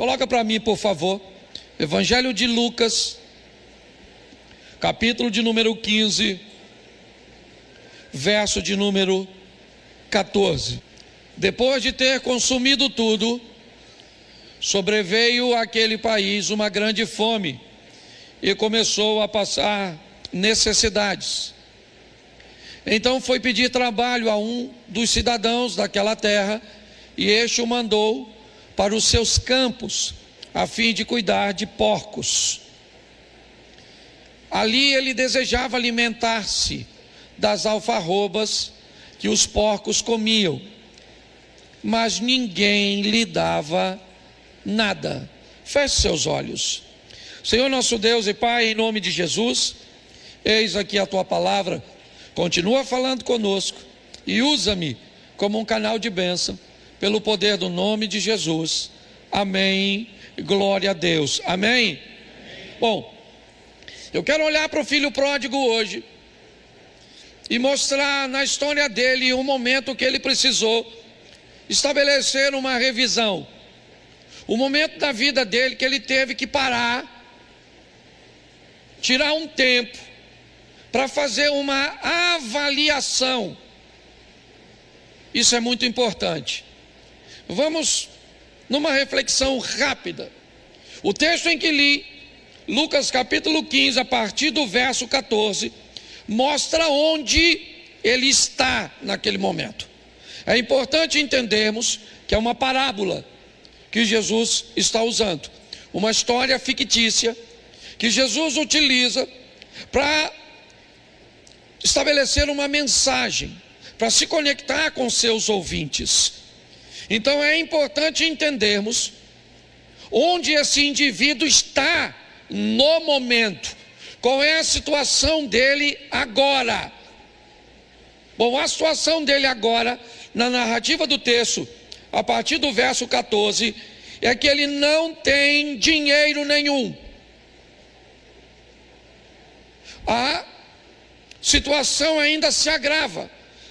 Coloca para mim, por favor, Evangelho de Lucas, capítulo de número 15, verso de número 14. Depois de ter consumido tudo, sobreveio àquele país uma grande fome e começou a passar necessidades. Então foi pedir trabalho a um dos cidadãos daquela terra, e este o mandou para os seus campos, a fim de cuidar de porcos. Ali ele desejava alimentar-se das alfarrobas que os porcos comiam, mas ninguém lhe dava nada. Feche seus olhos. Senhor nosso Deus e Pai, em nome de Jesus, eis aqui a tua palavra. Continua falando conosco e usa-me como um canal de bênção, pelo poder do nome de Jesus. Amém. Glória a Deus. Amém. Bom, eu quero olhar para o filho pródigo hoje e mostrar na história dele um momento que ele precisou estabelecer uma revisão. O momento da vida dele que ele teve que parar, tirar um tempo para fazer uma avaliação. Isso é muito importante. Vamos numa reflexão rápida. O texto em que li, Lucas capítulo 15, a partir do verso 14, mostra onde ele está naquele momento. É importante entendermos que é uma parábola que Jesus está usando, uma história fictícia que Jesus utiliza para estabelecer uma mensagem, para se conectar com seus ouvintes. Então é importante entendermos onde esse indivíduo está no momento, qual é a situação dele agora. Bom, a situação dele agora, na narrativa do texto, a partir do verso 14, é que ele não tem dinheiro nenhum. A situação ainda se agrava,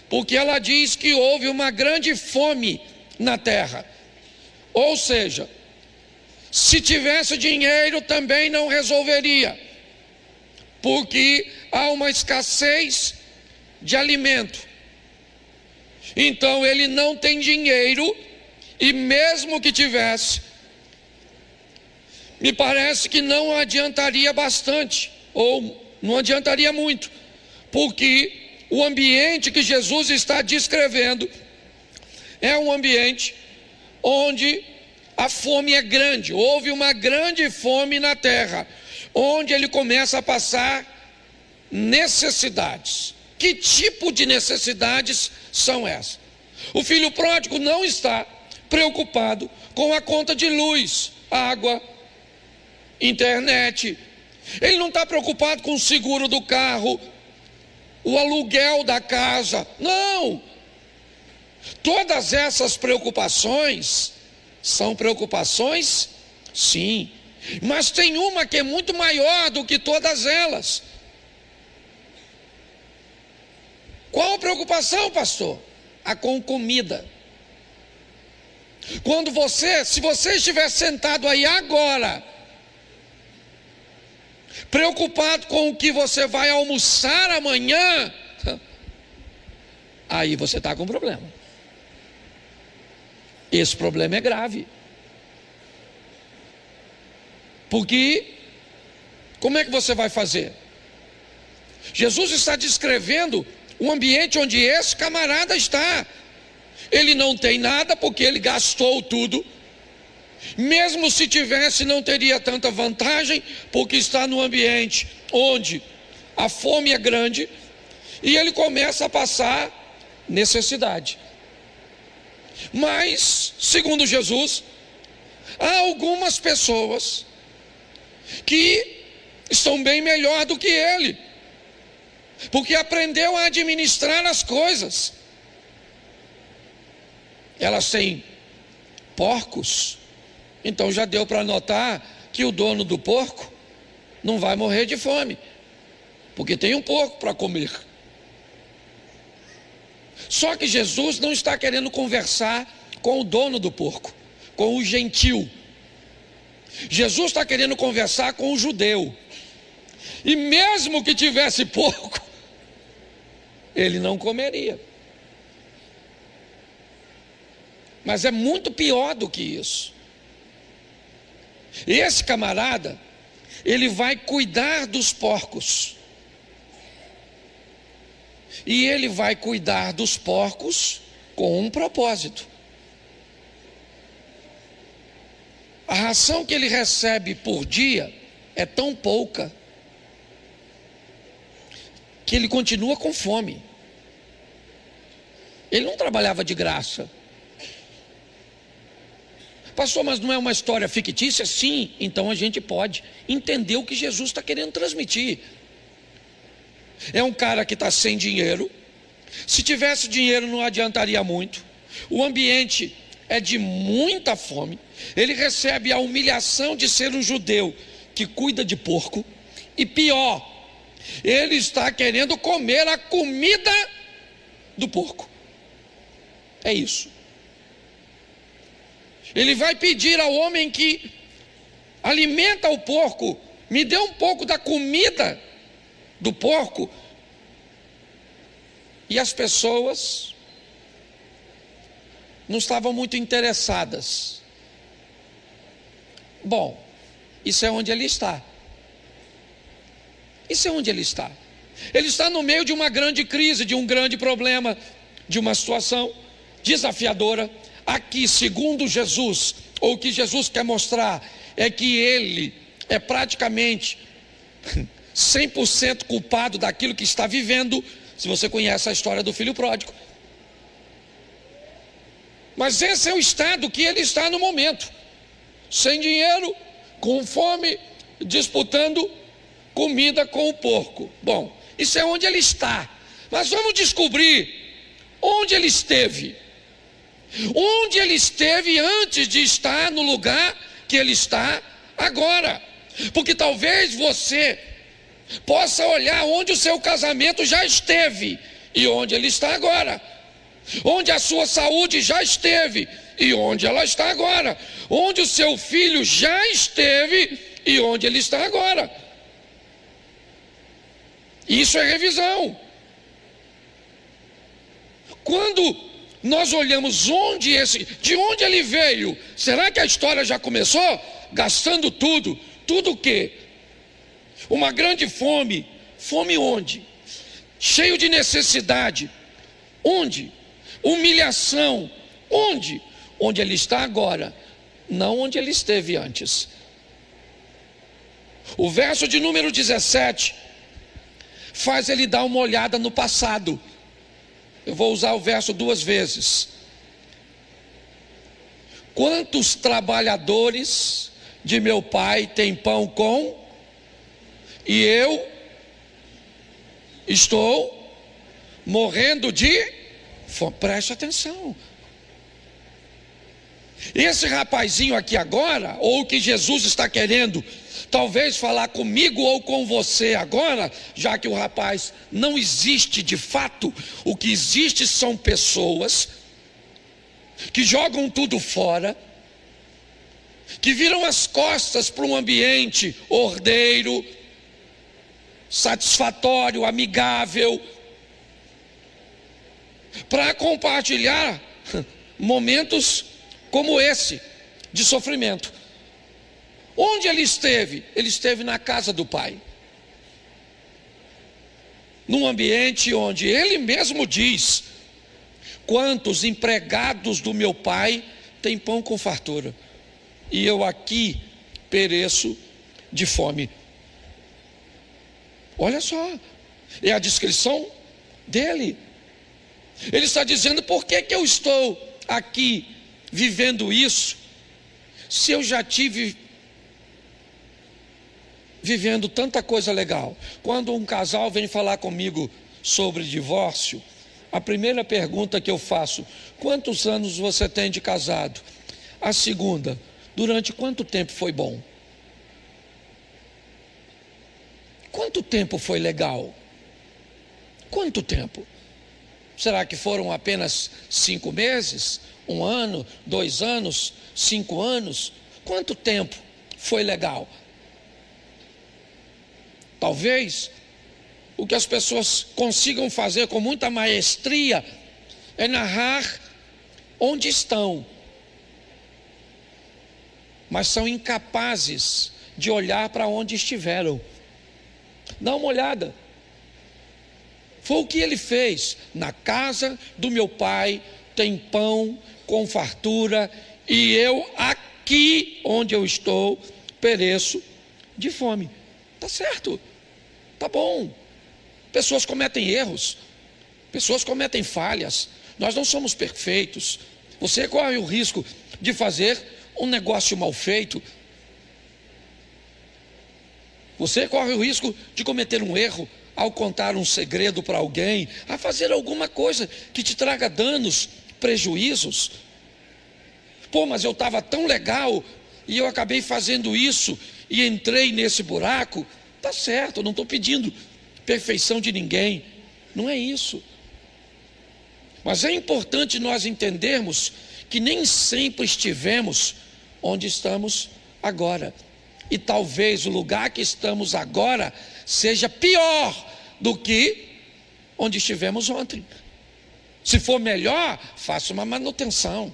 porque ela diz que houve uma grande fome na terra. Ou seja, se tivesse dinheiro também não resolveria, porque há uma escassez de alimento. Então ele não tem dinheiro, e mesmo que tivesse, me parece que não adiantaria bastante, ou não adiantaria muito, porque o ambiente que Jesus está descrevendo é um ambiente onde a fome é grande. Houve uma grande fome na terra, onde ele começa a passar necessidades. Que tipo de necessidades são essas? O filho pródigo não está preocupado com a conta de luz, água, internet. Ele não está preocupado com o seguro do carro, o aluguel da casa. Não! Todas essas preocupações são preocupações, sim, mas tem uma que é muito maior do que todas elas. Qual a preocupação, pastor? A com comida. Se você estiver sentado aí agora, preocupado com o que você vai almoçar amanhã, aí você está com problema. Esse problema é grave. Porque, como é que você vai fazer? Jesus está descrevendo o ambiente onde esse camarada está. Ele não tem nada porque ele gastou tudo. Mesmo se tivesse, não teria tanta vantagem, porque está no ambiente onde a fome é grande e ele começa a passar necessidade. Mas, segundo Jesus, há algumas pessoas que estão bem melhor do que ele, porque aprendeu a administrar as coisas. Elas têm porcos, então já deu para notar que o dono do porco não vai morrer de fome, porque tem um porco para comer. Só que Jesus não está querendo conversar com o dono do porco, com o gentil. Jesus está querendo conversar com o judeu. E mesmo que tivesse porco, ele não comeria. Mas é muito pior do que isso. Esse camarada, ele vai cuidar dos porcos. E ele vai cuidar dos porcos com um propósito. A ração que ele recebe por dia é tão pouca que ele continua com fome. Ele não trabalhava de graça. Pastor, mas não é uma história fictícia? Sim, então a gente pode entender o que Jesus está querendo transmitir. É um cara que está sem dinheiro. Se tivesse dinheiro não adiantaria muito. O ambiente é de muita fome. Ele recebe a humilhação de ser um judeu que cuida de porco. E pior, ele está querendo comer a comida do porco. É isso. Ele vai pedir ao homem que alimenta o porco: me dê um pouco da comida do porco. E as pessoas não estavam muito interessadas. Bom, isso é onde ele está. Isso é onde ele está. Ele está no meio de uma grande crise, de um grande problema, de uma situação desafiadora. Aqui, segundo Jesus, ou o que Jesus quer mostrar, é que ele é praticamente 100% culpado daquilo que está vivendo. Se você conhece a história do filho pródigo. Mas esse é o estado que ele está no momento. Sem dinheiro, com fome, disputando comida com o porco. Bom, isso é onde ele está. Mas vamos descobrir onde ele esteve. Onde ele esteve antes de estar no lugar que ele está agora. Porque talvez você possa olhar onde o seu casamento já esteve e onde ele está agora. Onde a sua saúde já esteve e onde ela está agora. Onde o seu filho já esteve e onde ele está agora. Isso é revisão. Quando nós olhamos de onde ele veio, será que a história já começou? Gastando tudo. Tudo o quê? Uma grande fome. Fome onde? Cheio de necessidade. Onde? Humilhação. Onde? Onde ele está agora, não onde ele esteve antes. O verso de número 17 faz ele dar uma olhada no passado. Eu vou usar o verso 2 vezes. Quantos trabalhadores de meu pai têm pão com, e eu estou morrendo de fome? Preste atenção. Esse rapazinho aqui agora, ou o que Jesus está querendo talvez falar comigo ou com você agora, já que o rapaz não existe de fato, o que existe são pessoas que jogam tudo fora, que viram as costas para um ambiente ordeiro, satisfatório, amigável, para compartilhar momentos como esse, de sofrimento. Onde ele esteve? Ele esteve na casa do pai. Num ambiente onde ele mesmo diz: quantos empregados do meu pai têm pão com fartura, e eu aqui pereço de fome. Olha só, é a descrição dele. Ele está dizendo: por que eu estou aqui vivendo isso, se eu já tive vivendo tanta coisa legal? Quando um casal vem falar comigo sobre divórcio, a primeira pergunta que eu faço: quantos anos você tem de casado? A segunda: durante quanto tempo foi bom? Quanto tempo foi legal? Quanto tempo? Será que foram apenas 5 meses? 1 ano? 2 anos? 5 anos? Quanto tempo foi legal. Talvez o que as pessoas consigam fazer com muita maestria é narrar onde estão, mas são incapazes de olhar para onde estiveram. Dá uma olhada. Foi o que ele fez. Na casa do meu pai tem pão com fartura, e eu aqui onde eu estou pereço de fome. Tá certo, tá bom. Pessoas cometem erros, pessoas cometem falhas. Nós não somos perfeitos. Você corre o risco de fazer um negócio mal feito. Você corre o risco de cometer um erro ao contar um segredo para alguém, a fazer alguma coisa que te traga danos, prejuízos. Pô, mas eu estava tão legal e eu acabei fazendo isso e entrei nesse buraco. Tá certo, eu não estou pedindo perfeição de ninguém, não é isso. Mas é importante nós entendermos que nem sempre estivemos onde estamos agora. E talvez o lugar que estamos agora seja pior do que onde estivemos ontem. Se for melhor, faça uma manutenção.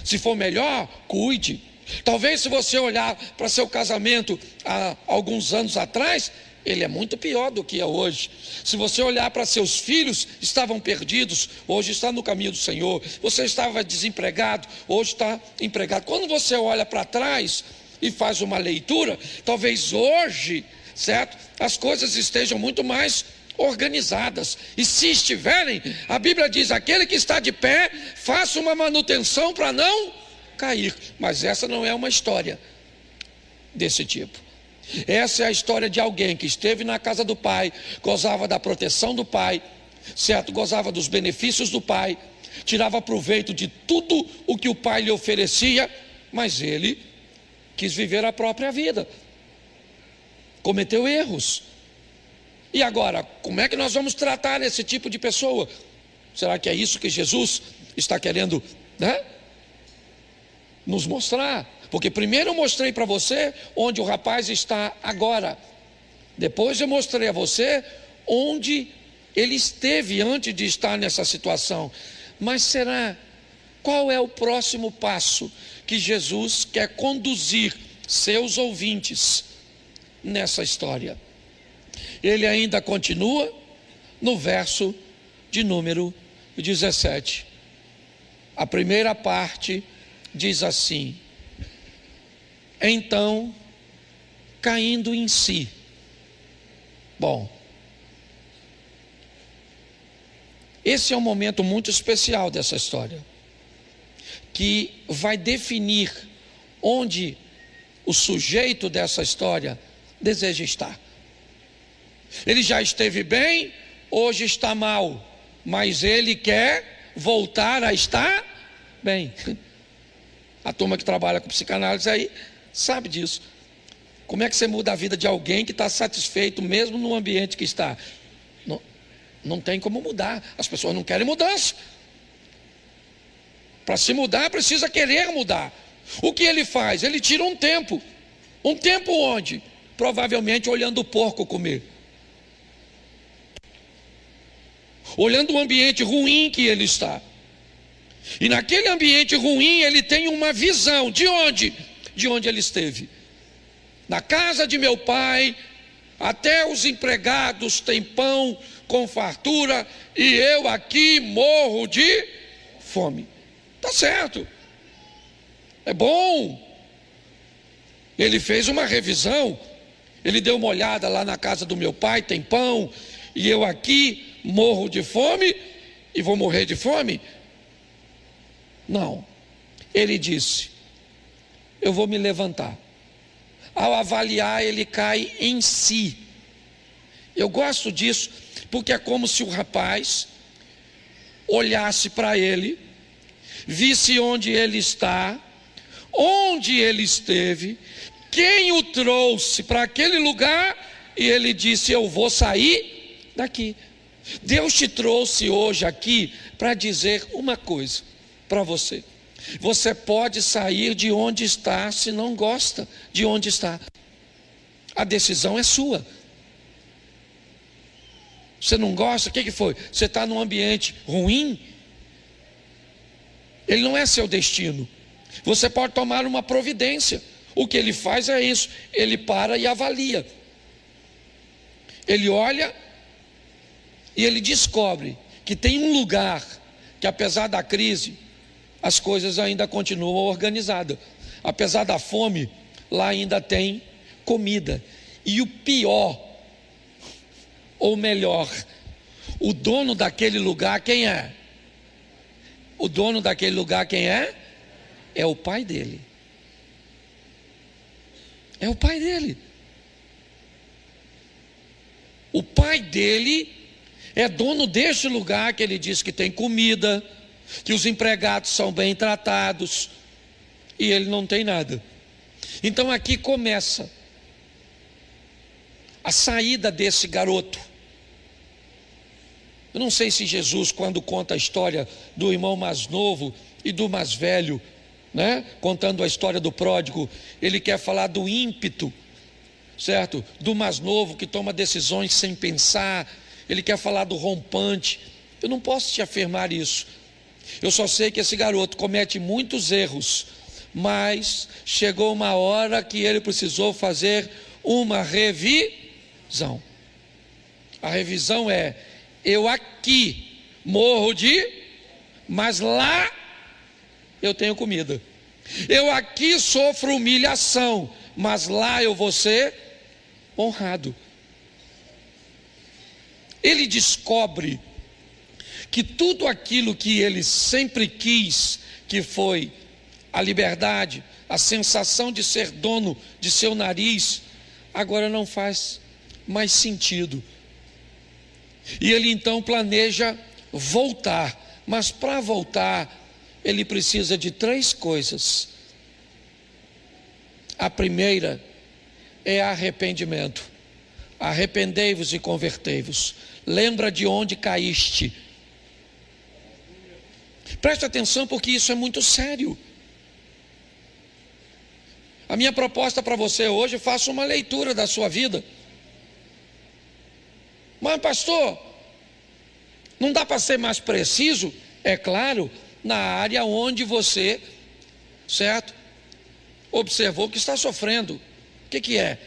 Se for melhor, cuide. Talvez se você olhar para seu casamento há alguns anos atrás, ele é muito pior do que é hoje. Se você olhar para seus filhos, estavam perdidos, hoje está no caminho do Senhor. Você estava desempregado, hoje está empregado. Quando você olha para trás e faz uma leitura, talvez hoje, certo, as coisas estejam muito mais organizadas. E se estiverem, a Bíblia diz: aquele que está de pé, faça uma manutenção para não cair. Mas essa não é uma história desse tipo. Essa é a história de alguém que esteve na casa do pai, gozava da proteção do pai, certo? Gozava dos benefícios do pai, tirava proveito de tudo o que o pai lhe oferecia, mas ele quis viver a própria vida, cometeu erros. E agora, como é que nós vamos tratar esse tipo de pessoa? Será que é isso que Jesus está querendo, nos mostrar? Porque primeiro eu mostrei para você onde o rapaz está agora. Depois eu mostrei a você onde ele esteve antes de estar nessa situação. Mas será? Qual é o próximo passo que Jesus quer conduzir seus ouvintes nessa história? Ele ainda continua no verso de número 17. A primeira parte diz assim: então, caindo em si. Bom, esse é um momento muito especial dessa história, que vai definir onde o sujeito dessa história deseja estar. Ele já esteve bem, hoje está mal, mas ele quer voltar a estar bem. A turma que trabalha com psicanálise aí sabe disso. Como é que você muda a vida de alguém que está satisfeito mesmo no ambiente que está? Não tem como mudar. As pessoas não querem mudança. Para se mudar precisa querer mudar. O que ele faz? Ele tira um tempo. Um tempo onde? Provavelmente olhando o porco comer, olhando o ambiente ruim que ele está. E naquele ambiente ruim ele tem uma visão. De onde? De onde ele esteve. Na casa de meu pai, até os empregados têm pão com fartura, e eu aqui morro de fome. Tá certo. É bom. Ele fez uma revisão. Ele deu uma olhada lá na casa do meu pai, tem pão, e eu aqui morro de fome e vou morrer de fome? Não. Ele disse: eu vou me levantar. Ao avaliar, ele cai em si. Eu gosto disso, porque é como se o rapaz olhasse para ele, visse onde ele está, onde ele esteve, quem o trouxe para aquele lugar, e ele disse: eu vou sair daqui. Deus te trouxe hoje aqui para dizer uma coisa para você. Você pode sair de onde está se não gosta de onde está. A decisão é sua. Você não gosta? O que foi? Você está num ambiente ruim? Ele não é seu destino. Você pode tomar uma providência. O que ele faz é isso. Ele para e avalia. Ele olha e ele descobre que tem um lugar que, apesar da crise, as coisas ainda continuam organizadas. Apesar da fome, lá ainda tem comida. E o pior, ou melhor, o dono daquele lugar quem é? O dono daquele lugar quem é? É o pai dele. É o pai dele. O pai dele é dono deste lugar que ele diz que tem comida, que os empregados são bem tratados, e ele não tem nada. Então aqui começa a saída desse garoto. Eu não sei se Jesus, quando conta a história do irmão mais novo e do mais velho, né, contando a história do pródigo, ele quer falar do ímpeto, certo? Do mais novo que toma decisões sem pensar. Ele quer falar do rompante. Eu não posso te afirmar isso. Eu só sei que esse garoto comete muitos erros, mas chegou uma hora que ele precisou fazer uma revisão. A revisão é: eu aqui morro mas lá eu tenho comida. Eu aqui sofro humilhação, mas lá eu vou ser honrado. Ele descobre que tudo aquilo que ele sempre quis, que foi a liberdade, a sensação de ser dono de seu nariz, agora não faz mais sentido. E ele então planeja voltar, mas para voltar, ele precisa de 3 coisas. A primeira é arrependimento. Arrependei-vos e convertei-vos. Lembra de onde caíste. Preste atenção, porque isso é muito sério. A minha proposta para você hoje, faça uma leitura da sua vida. Mas pastor, não dá para ser mais preciso? É claro, na área onde você, certo, observou que está sofrendo. O que é?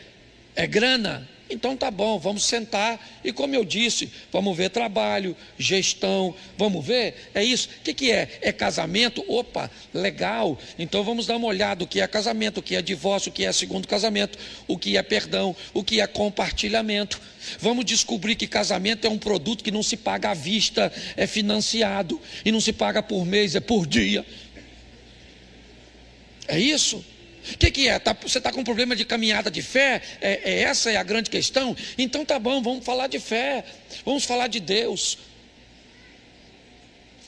É grana? Então tá bom, vamos sentar e, como eu disse, vamos ver trabalho, gestão, vamos ver, é isso. O que é? É casamento? Opa, legal, então vamos dar uma olhada o que é casamento, o que é divórcio, o que é segundo casamento, o que é perdão, o que é compartilhamento. Vamos descobrir que casamento é um produto que não se paga à vista, é financiado, e não se paga por mês, é por dia. É isso? O que é? Você está com problema de caminhada de fé? Essa é a grande questão? Então tá bom, vamos falar de fé, vamos falar de Deus.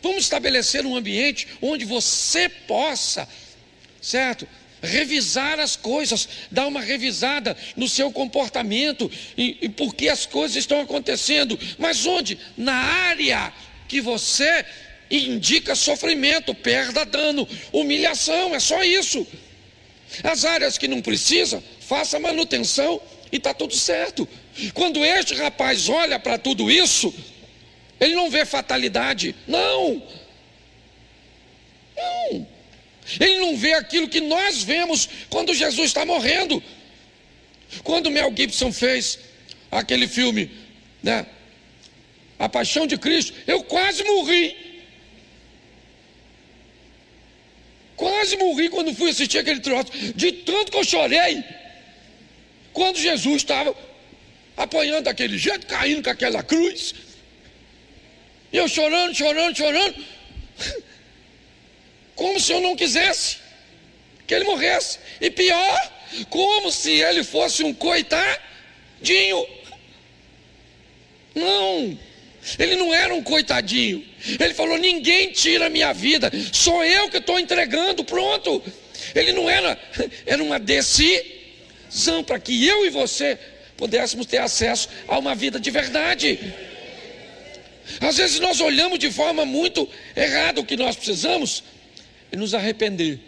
Vamos estabelecer um ambiente onde você possa, certo, revisar as coisas, dar uma revisada no seu comportamento e por que as coisas estão acontecendo. Mas onde? Na área que você indica sofrimento, perda, dano, humilhação, é só isso. As áreas que não precisa, faça manutenção e está tudo certo. Quando este rapaz olha para tudo isso, ele não vê fatalidade, não. Ele não vê aquilo que nós vemos quando Jesus está morrendo. Quando Mel Gibson fez aquele filme, né, A Paixão de Cristo, eu quase morri. Quase morri quando fui assistir aquele troço, de tanto que eu chorei, quando Jesus estava apanhando daquele jeito, caindo com aquela cruz, e eu chorando, como se eu não quisesse que ele morresse, e pior, como se ele fosse um coitadinho. Não, ele não era um coitadinho. Ele falou: ninguém tira a minha vida, sou eu que estou entregando, pronto. Ele não era uma decisão para que eu e você pudéssemos ter acesso a uma vida de verdade. Às vezes nós olhamos de forma muito errada. O que nós precisamos e nos arrepender.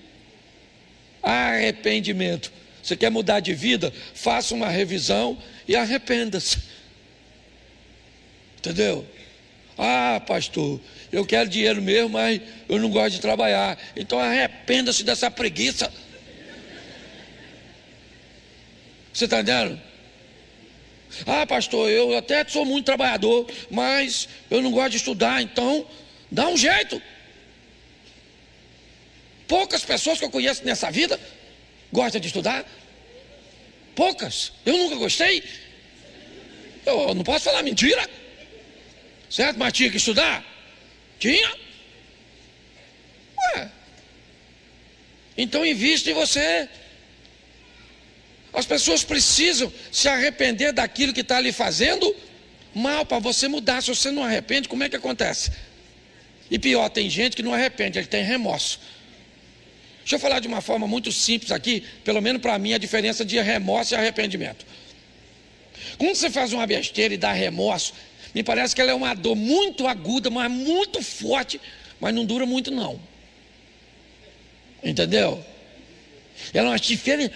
Arrependimento. Você quer mudar de vida? Faça uma revisão e arrependa-se. Entendeu? Ah, pastor, eu quero dinheiro mesmo, mas eu não gosto de trabalhar. Então arrependa-se dessa preguiça. Você está entendendo? Ah, pastor, eu até sou muito trabalhador, mas eu não gosto de estudar, então dá um jeito. Poucas pessoas que eu conheço nessa vida gostam de estudar. Poucas. Eu nunca gostei. Eu não posso falar mentira. Certo? Mas tinha que estudar? Tinha. Ué. Então invista em você. As pessoas precisam se arrepender daquilo que está lhe fazendo mal para você mudar. Se você não arrepende, como é que acontece? E pior, tem gente que não arrepende, ele tem remorso. Deixa eu falar de uma forma muito simples aqui, pelo menos para mim, a diferença de remorso e arrependimento. Quando você faz uma besteira e dá remorso, me parece que ela é uma dor muito aguda, mas muito forte, mas não dura muito não. Entendeu? Ela é uma diferença.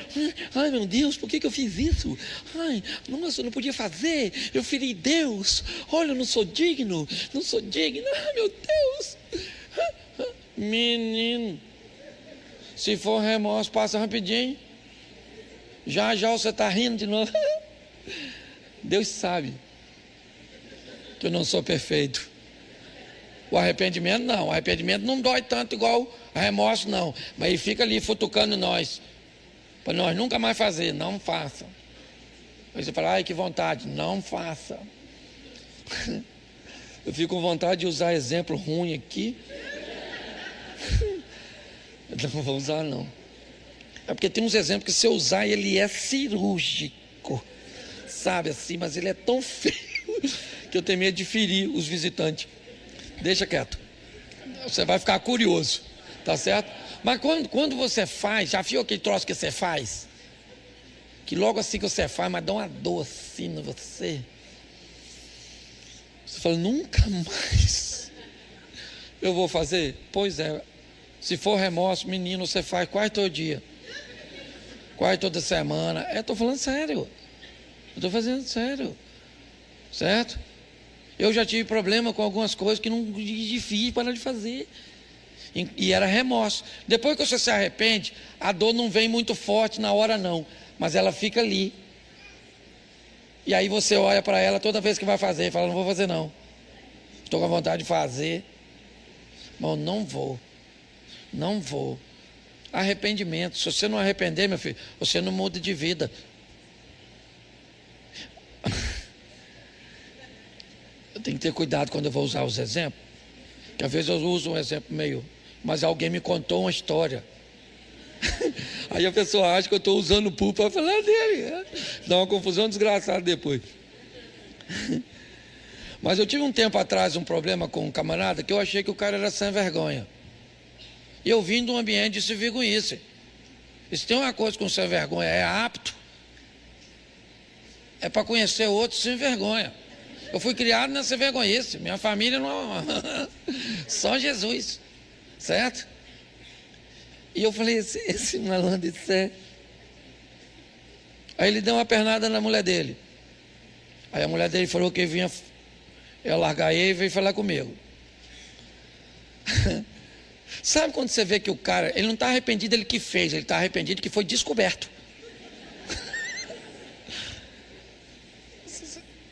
Ai, meu Deus, por que eu fiz isso? Ai, nossa, eu não podia fazer. Eu feri Deus. Olha, eu não sou digno. Não sou digno. Ai, meu Deus. Menino, se for remorso, passa rapidinho. Já você está rindo de novo. Deus sabe que eu não sou perfeito. O arrependimento não. O arrependimento não dói tanto igual a remorso não. Mas ele fica ali futucando nós. Para nós nunca mais fazer. Não faça. Aí você fala, ai que vontade. Não faça. Eu fico com vontade de usar exemplo ruim aqui. Eu não vou usar não. É porque tem uns exemplos que se eu usar ele é cirúrgico. Sabe assim, mas ele é tão feio que eu tenho medo de ferir os visitantes. Deixa quieto. Você vai ficar curioso. Tá certo? Mas quando você faz, já viu aquele troço que você faz? Que logo assim que você faz, mas dá uma dor assim em você. Você fala, nunca mais eu vou fazer? Pois é. Se for remorso, menino, você faz quase todo dia. Quase toda semana. Estou falando sério. Eu estou fazendo sério. Certo? Eu já tive problema com algumas coisas que não é difícil para de fazer. E era remorso. Depois que você se arrepende, a dor não vem muito forte na hora não, mas ela fica ali. E aí você olha para ela toda vez que vai fazer e fala, não vou fazer não. Estou com vontade de fazer. Bom, não vou. Não vou. Arrependimento. Se você não arrepender, meu filho, você não muda de vida. Eu tenho que ter cuidado quando eu vou usar os exemplos. Que às vezes eu uso um exemplo meio... Mas alguém me contou uma história. Aí a pessoa acha que eu estou usando o pulpo para falar dele. Dá uma confusão desgraçada depois. Mas eu tive um tempo atrás um problema com um camarada que eu achei que o cara era sem vergonha. E eu vim de um ambiente de sem vergonhice. E se tem uma coisa com sem vergonha, é apto. É para conhecer outros sem vergonha. Eu fui criado nessa vergonhice. Minha família não... Só Jesus. Certo? E eu falei, esse malandro, isso é... Aí ele deu uma pernada na mulher dele. Aí a mulher dele falou que vinha... Eu largar ele e veio falar comigo. Sabe quando você vê que o cara... Ele não está arrependido dele que fez, ele está arrependido que foi descoberto.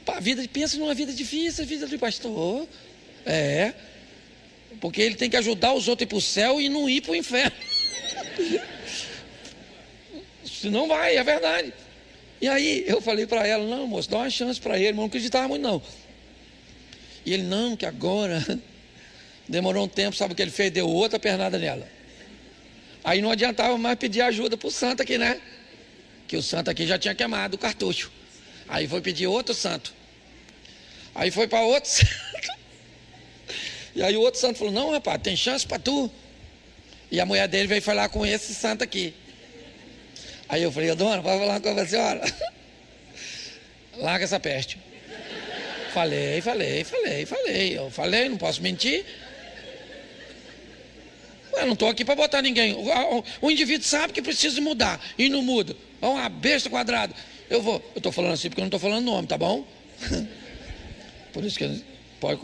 A vida, pensa numa vida difícil, a vida de pastor. É. Porque ele tem que ajudar os outros a ir para o céu e não ir para o inferno. Senão vai, é verdade. E aí eu falei para ela, não moço, dá uma chance para ele, mas não acreditava muito não. E ele, não, que agora... Demorou um tempo, sabe o que ele fez? Deu outra pernada nela. Aí não adiantava mais pedir ajuda para o santo aqui, né? Que o santo aqui já tinha queimado o cartucho. Aí foi pedir outro santo. Aí foi para outro santo. E aí o outro santo falou, não rapaz, tem chance para tu. E a mulher dele veio falar com esse santo aqui. Aí eu falei, dona, pode falar com a senhora? Larga essa peste. Eu falei, não posso mentir. Eu não estou aqui para botar ninguém. O indivíduo sabe que precisa mudar e não muda. É uma besta quadrada. Eu estou falando assim porque eu não estou falando nome, tá bom? Por isso que pode.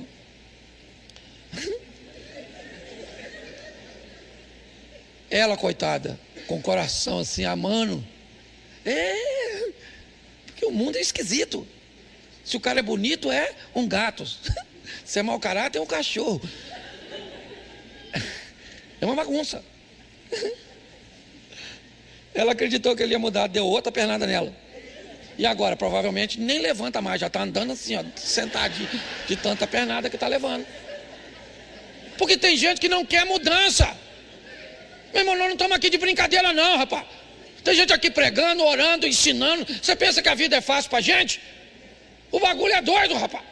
Ela, coitada, com o coração assim, amando. Porque o mundo é esquisito. Se o cara é bonito, é um gato. Se é mau caráter, é um cachorro. É uma bagunça. Ela acreditou que ele ia mudar, deu outra pernada nela. E agora, provavelmente, nem levanta mais. Já está andando assim, ó, sentadinho, de tanta pernada que está levando. Porque tem gente que não quer mudança. Meu irmão, nós não estamos aqui de brincadeira não, rapaz. Tem gente aqui pregando, orando, ensinando. Você pensa que a vida é fácil para gente? O bagulho é doido, rapaz.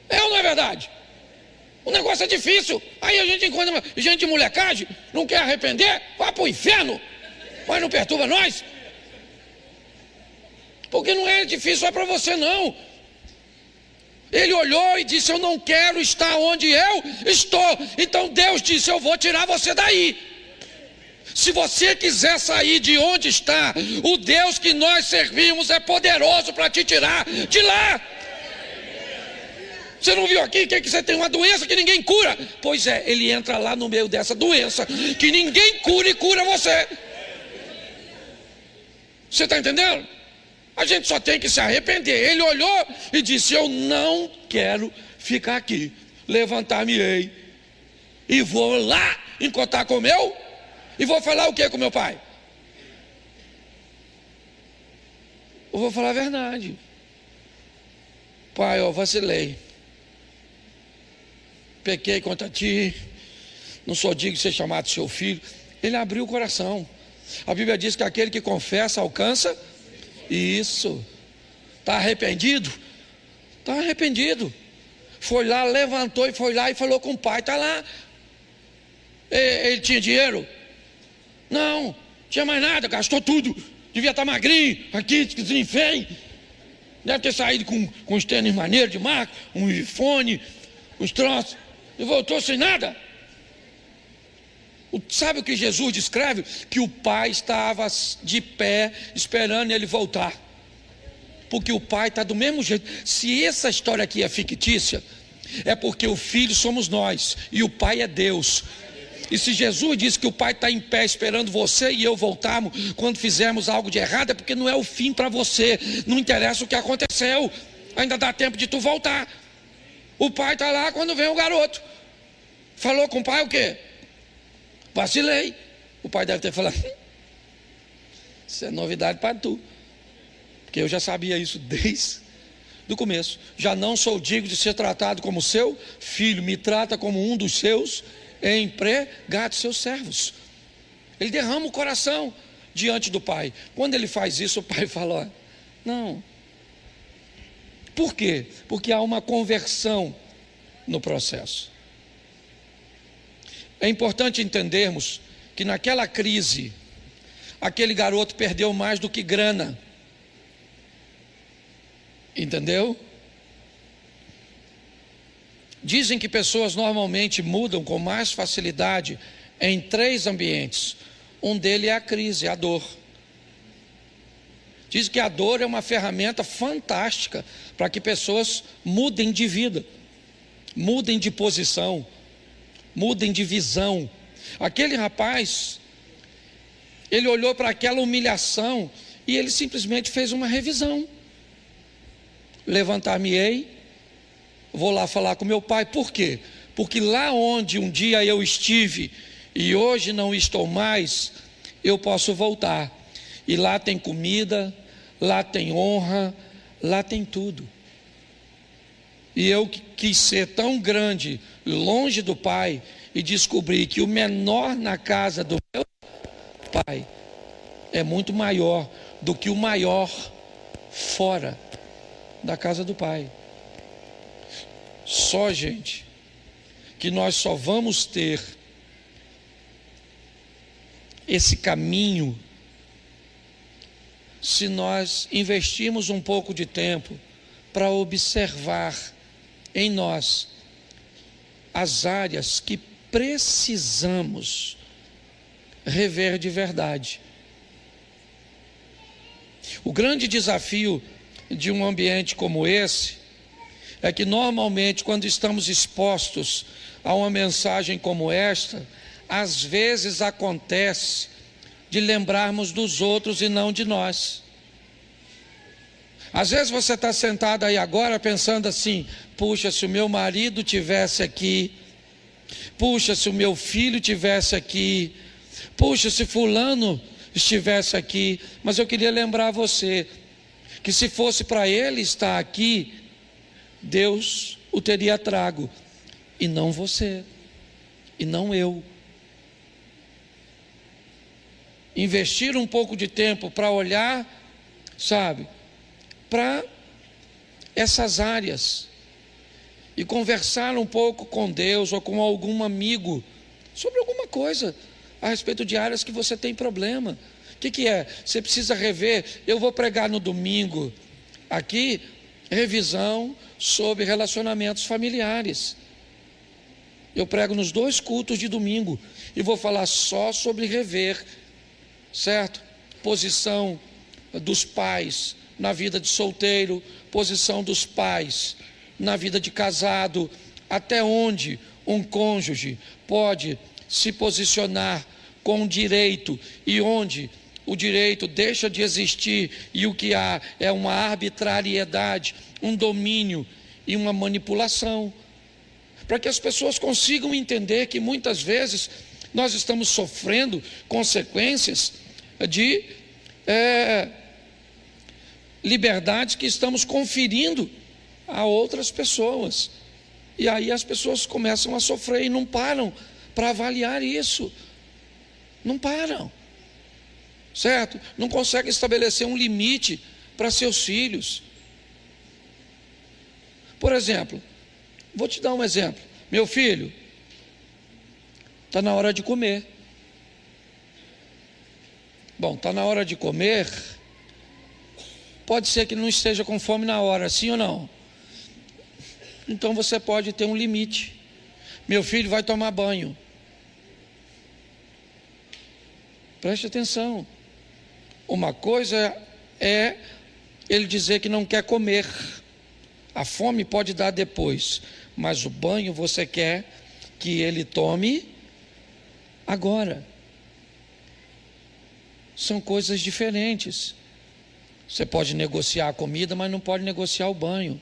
É ou não é verdade? O negócio é difícil. Aí a gente encontra gente de molecagem, não quer arrepender, vai pro inferno. Mas não perturba nós. Porque não é difícil só para você não. Ele olhou e disse: eu não quero estar onde eu estou. Então Deus disse: eu vou tirar você daí. Se você quiser sair de onde está, o Deus que nós servimos é poderoso para te tirar de lá. Você não viu aqui que você tem uma doença que ninguém cura? Pois é, ele entra lá no meio dessa doença que ninguém cura e cura você. Você está entendendo? A gente só tem que se arrepender. Ele olhou e disse: eu não quero ficar aqui. Levantar-me-ei e vou lá encontrar com o meu. E vou falar o que com meu pai? Eu vou falar a verdade. Pai, eu vacilei. Pequei contra ti. Não sou digno de ser chamado de seu filho. Ele abriu o coração. A Bíblia diz que aquele que confessa alcança. Isso. Está arrependido? Está arrependido. Foi lá, levantou e foi lá e falou com o pai. Está lá. Ele tinha dinheiro? Não, tinha mais nada, gastou tudo. Devia estar magrinho, aqui, feio. Deve ter saído com uns tênis maneiros de marca, um iPhone, uns troços. E voltou sem nada. Sabe o que Jesus descreve? Que o pai estava de pé, esperando ele voltar. Porque o pai está do mesmo jeito. Se essa história aqui é fictícia, é porque o filho somos nós e o pai é Deus. E se Jesus disse que o pai está em pé esperando você e eu voltarmos quando fizermos algo de errado, é porque não é o fim para você. Não interessa o que aconteceu, ainda dá tempo de tu voltar. O pai está lá quando vem o garoto. Falou com o pai o quê? Vacilei. O pai deve ter falado: isso é novidade para tu, porque eu já sabia isso desde o começo. Já não sou digno de ser tratado como seu filho, me trata como um dos seus empregados, seus servos. Ele derrama o coração diante do pai. Quando ele faz isso, o pai fala: ó, não. Por quê? Porque há uma conversão no processo. É importante entendermos que naquela crise, aquele garoto perdeu mais do que grana. Entendeu? Dizem que pessoas normalmente mudam com mais facilidade em 3 ambientes. Um deles é a crise, a dor. Diz que a dor é uma ferramenta fantástica para que pessoas mudem de vida, mudem de posição, mudem de visão. Aquele rapaz, ele olhou para aquela humilhação e ele simplesmente fez uma revisão. Levantar-me-ei, vou lá falar com meu pai. Por quê? Porque lá onde um dia eu estive e hoje não estou mais, eu posso voltar. E lá tem comida, lá tem honra, lá tem tudo. E eu quis ser tão grande, longe do pai, e descobri que o menor na casa do meu pai é muito maior do que o maior fora da casa do pai. Só, gente, que nós só vamos ter esse caminho se nós investirmos um pouco de tempo para observar em nós as áreas que precisamos rever de verdade. O grande desafio de um ambiente como esse é que normalmente quando estamos expostos a uma mensagem como esta, às vezes acontece de lembrarmos dos outros e não de nós. Às vezes você está sentado aí agora pensando assim: puxa, se o meu marido tivesse aqui, puxa, se o meu filho tivesse aqui, puxa, se fulano estivesse aqui. Mas eu queria lembrar você que se fosse para ele estar aqui, Deus o teria trago, e não você, e não eu. Investir um pouco de tempo para olhar, sabe, para essas áreas e conversar um pouco com Deus ou com algum amigo sobre alguma coisa a respeito de áreas que você tem problema. O que é? Você precisa rever. Eu vou pregar no domingo aqui, revisão sobre relacionamentos familiares. Eu prego nos 2 cultos de domingo e vou falar só sobre rever, certo? Posição dos pais na vida de solteiro, posição dos pais na vida de casado, até onde um cônjuge pode se posicionar com direito e onde o direito deixa de existir e o que há é uma arbitrariedade, um domínio e uma manipulação, para que as pessoas consigam entender que muitas vezes nós estamos sofrendo consequências de liberdades que estamos conferindo a outras pessoas, e aí as pessoas começam a sofrer e não param para avaliar isso, não param, certo? Não conseguem estabelecer um limite para seus filhos. Por exemplo, vou te dar um exemplo. Meu filho, está na hora de comer. Bom, está na hora de comer, pode ser que não esteja com fome na hora, sim ou não? Então você pode ter um limite. Meu filho vai tomar banho. Preste atenção. Uma coisa é ele dizer que não quer comer. A fome pode dar depois, mas o banho você quer que ele tome agora. São coisas diferentes. Você pode negociar a comida, mas não pode negociar o banho.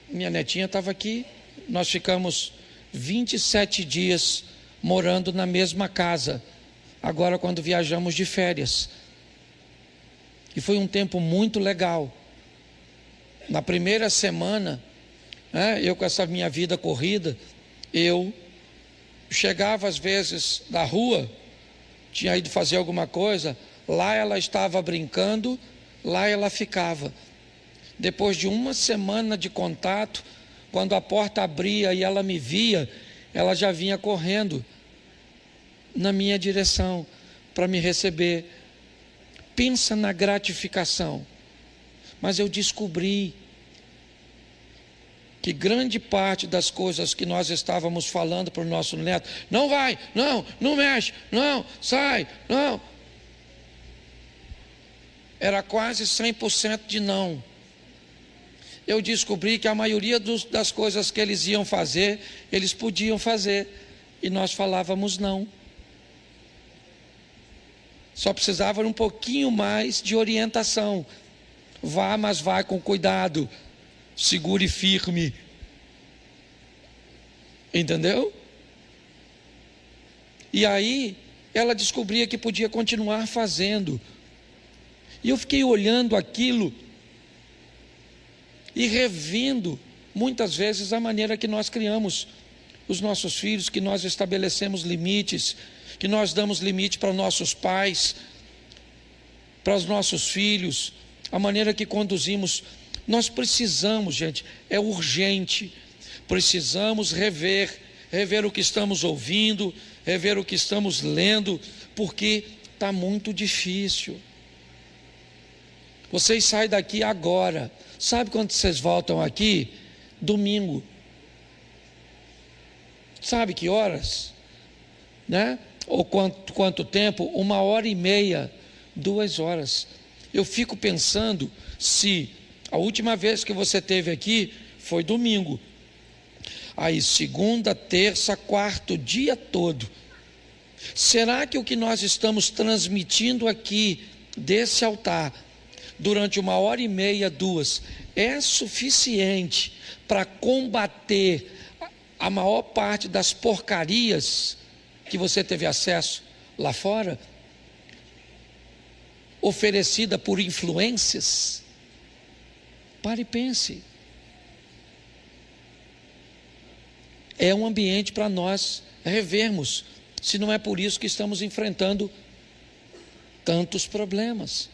Minha netinha estava aqui, nós ficamos 27 dias morando na mesma casa, agora quando viajamos de férias. E foi um tempo muito legal. Na primeira semana, eu com essa minha vida corrida, eu chegava às vezes da rua, tinha ido fazer alguma coisa, lá ela estava brincando, lá ela ficava. Depois de uma semana de contato, quando a porta abria e ela me via, ela já vinha correndo na minha direção para me receber. Pensa na gratificação. Mas eu descobri que grande parte das coisas que nós estávamos falando para o nosso neto, não vai, não mexe, não, sai, não, era quase 100% de não. Eu descobri que a maioria das coisas que eles iam fazer, eles podiam fazer, e nós falávamos não. Só precisava um pouquinho mais de orientação. Vá, mas vá com cuidado, segure firme. Entendeu? E aí ela descobria que podia continuar fazendo. E eu fiquei olhando aquilo e revendo muitas vezes a maneira que nós criamos os nossos filhos, que nós estabelecemos limites, que nós damos limite para nossos pais, para os nossos filhos, a maneira que conduzimos. Nós precisamos, gente, é urgente, precisamos rever o que estamos ouvindo, rever o que estamos lendo, porque está muito difícil. Vocês saem daqui agora, sabe quando vocês voltam aqui? Domingo. Sabe que horas? Né? Ou quanto tempo? 1h30, 2 horas. Eu fico pensando se a última vez que você esteve aqui foi domingo. Aí segunda, terça, quarta, o dia todo. Será que o que nós estamos transmitindo aqui desse altar durante 1h30, 2 é suficiente para combater a maior parte das porcarias que você teve acesso lá fora, oferecida por influências? Pare e pense. É um ambiente para nós revermos, se não é por isso que estamos enfrentando tantos problemas.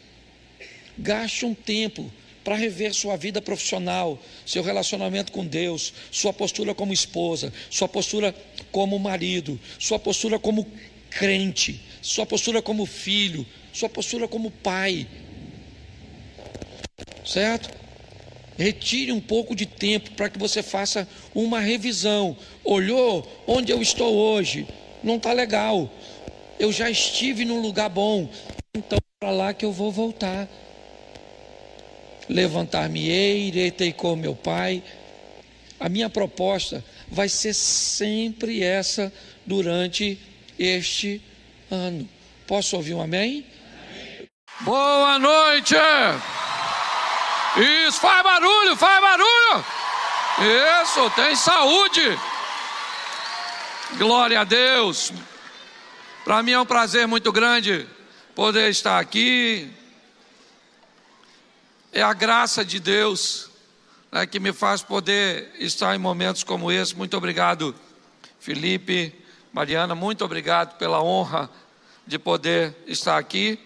Gaste um tempo para rever sua vida profissional, seu relacionamento com Deus, sua postura como esposa, sua postura como marido, sua postura como crente, sua postura como filho, sua postura como pai. Certo? Retire um pouco de tempo para que você faça uma revisão. Olhou onde eu estou hoje? Não está legal. Eu já estive num lugar bom, então para lá que eu vou voltar. Levantar-me-ei, irei ter com meu Pai. A minha proposta vai ser sempre essa durante este ano. Posso ouvir um amém? Amém. Boa noite! Isso, faz barulho, faz barulho! Isso, tem saúde! Glória a Deus! Para mim é um prazer muito grande poder estar aqui. É a graça de Deus, né, que me faz poder estar em momentos como esse. Muito obrigado, Felipe, Mariana, muito obrigado pela honra de poder estar aqui.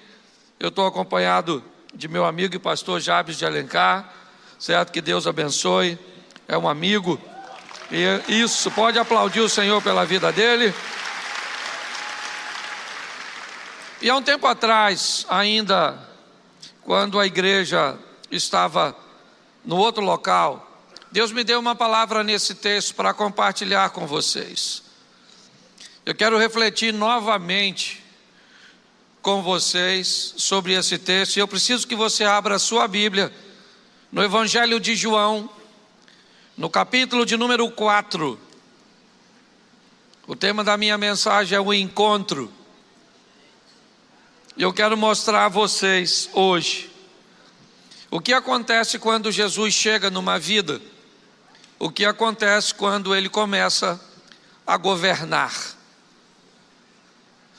Eu estou acompanhado de meu amigo e pastor Jabes de Alencar, certo? Que Deus abençoe, é um amigo, e isso, pode aplaudir o Senhor pela vida dele. E há um tempo atrás, ainda, quando a igreja estava no outro local, Deus me deu uma palavra nesse texto para compartilhar com vocês. Eu quero refletir novamente com vocês sobre esse texto, e eu preciso que você abra a sua Bíblia no Evangelho de João, no capítulo de número 4. O tema da minha mensagem é o encontro. E eu quero mostrar a vocês hoje o que acontece quando Jesus chega numa vida, o que acontece quando ele começa a governar.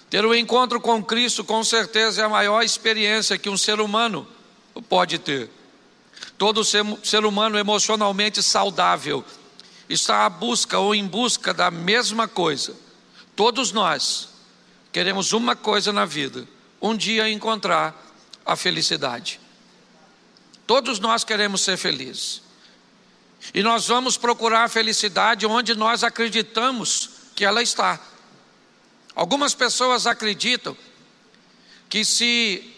Ter um encontro com Cristo, com certeza, é a maior experiência que um ser humano pode ter. Todo ser humano emocionalmente saudável está à busca ou em busca da mesma coisa. Todos nós queremos uma coisa na vida: um dia encontrar a felicidade. Todos nós queremos ser felizes. E nós vamos procurar a felicidade onde nós acreditamos que ela está. Algumas pessoas acreditam que se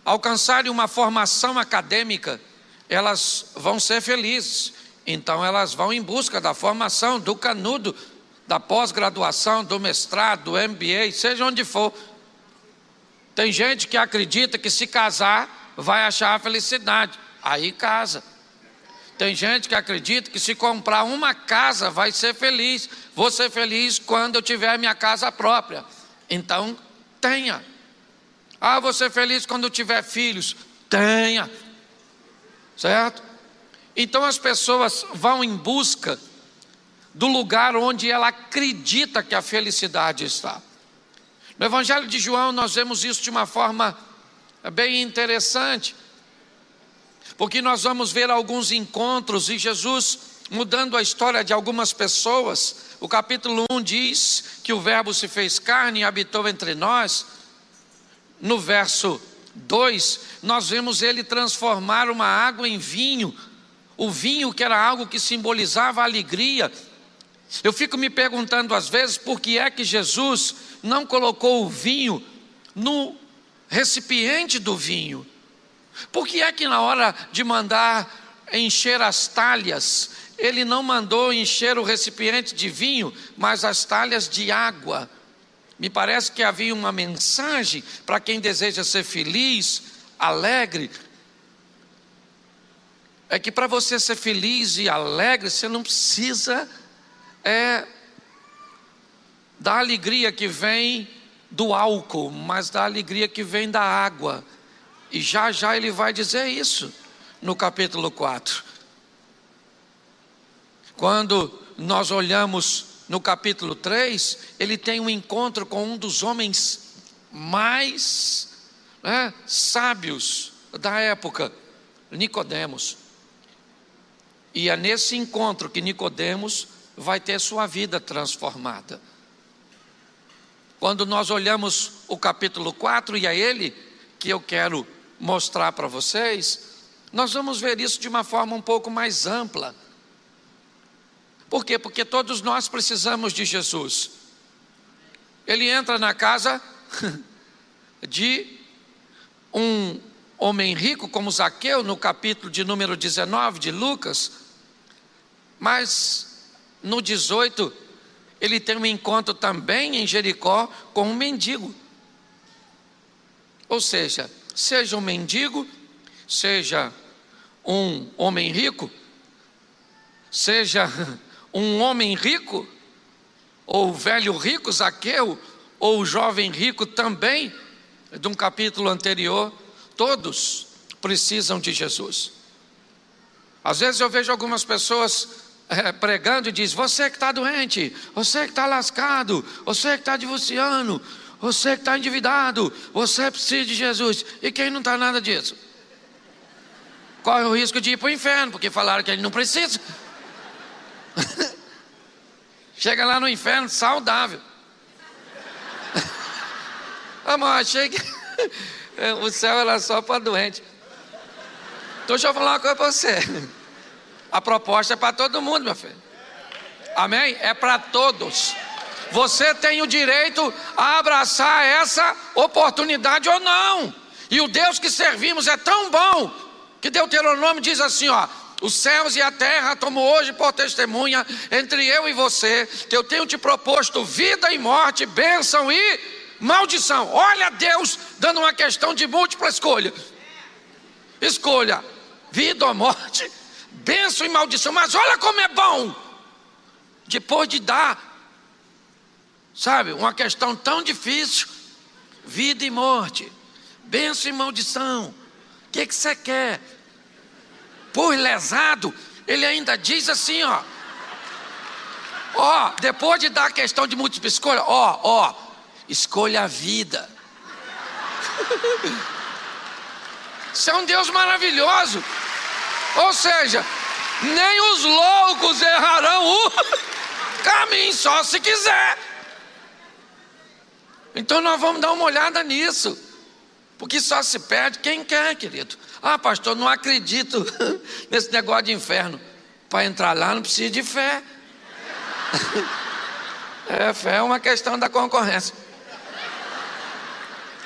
alcançarem uma formação acadêmica, elas vão ser felizes. Então elas vão em busca da formação, do canudo, da pós-graduação, do mestrado, do MBA, seja onde for. Tem gente que acredita que se casar vai achar a felicidade, aí casa. Tem gente que acredita que se comprar uma casa vai ser feliz. Vou ser feliz quando eu tiver minha casa própria. Então tenha. Ah, vou ser feliz quando eu tiver filhos. Tenha. Certo? Então as pessoas vão em busca do lugar onde ela acredita que a felicidade está. No Evangelho de João nós vemos isso de uma forma bem interessante, porque nós vamos ver alguns encontros e Jesus mudando a história de algumas pessoas. O capítulo 1 diz que o verbo se fez carne e habitou entre nós. No verso 2 nós vemos ele transformar uma água em vinho, o vinho que era algo que simbolizava a alegria. Eu fico me perguntando às vezes por que é que Jesus não colocou o vinho no recipiente do vinho. Por que é que na hora de mandar encher as talhas, ele não mandou encher o recipiente de vinho, mas as talhas de água. Me parece que havia uma mensagem para quem deseja ser feliz, alegre. É que para você ser feliz e alegre, você não precisa da alegria que vem do álcool, mas da alegria que vem da água. E já já ele vai dizer isso no capítulo 4. Quando nós olhamos no capítulo 3, ele tem um encontro com um dos homens mais sábios da época, Nicodemos. E é nesse encontro que Nicodemos vai ter sua vida transformada. Quando nós olhamos o capítulo 4, e é ele que eu quero mostrar para vocês, nós vamos ver isso de uma forma um pouco mais ampla. Por quê? Porque todos nós precisamos de Jesus. Ele entra na casa de um homem rico como Zaqueu, no capítulo de número 19 de Lucas, mas no 18, ele tem um encontro também em Jericó com um mendigo. Ou seja um mendigo, seja um homem rico, seja um homem rico, ou o velho rico Zaqueu, ou o jovem rico também, de um capítulo anterior, todos precisam de Jesus. Às vezes eu vejo algumas pessoas pregando e diz: você que está doente, você que está lascado, você que está divorciando, você que está endividado, você precisa de Jesus. E quem não está nada disso? Corre o risco de ir para o inferno, porque falaram que ele não precisa. Chega lá no inferno saudável. Amor, achei que o céu era só para doente. Então deixa eu falar uma coisa para você. A proposta é para todo mundo, meu filho. Amém? É para todos. Você tem o direito a abraçar essa oportunidade ou não. E o Deus que servimos é tão bom que Deuteronômio diz assim, ó: os céus e a terra tomo hoje por testemunha entre eu e você, que eu tenho te proposto vida e morte, bênção e maldição. Olha Deus dando uma questão de múltipla escolha. Escolha vida ou morte, bênção e maldição. Mas olha como é bom, depois de dar, sabe, uma questão tão difícil, vida e morte, bênção e maldição, o que você quer? Por lesado, ele ainda diz assim, depois de dar a questão de múltipla escolha, escolha a vida. Isso é um Deus maravilhoso. Ou seja, nem os loucos errarão o caminho, só se quiser. Então nós vamos dar uma olhada nisso, porque só se perde quem quer, querido. Ah, pastor, não acredito nesse negócio de inferno. Para entrar lá não precisa de fé. Fé é uma questão da concorrência.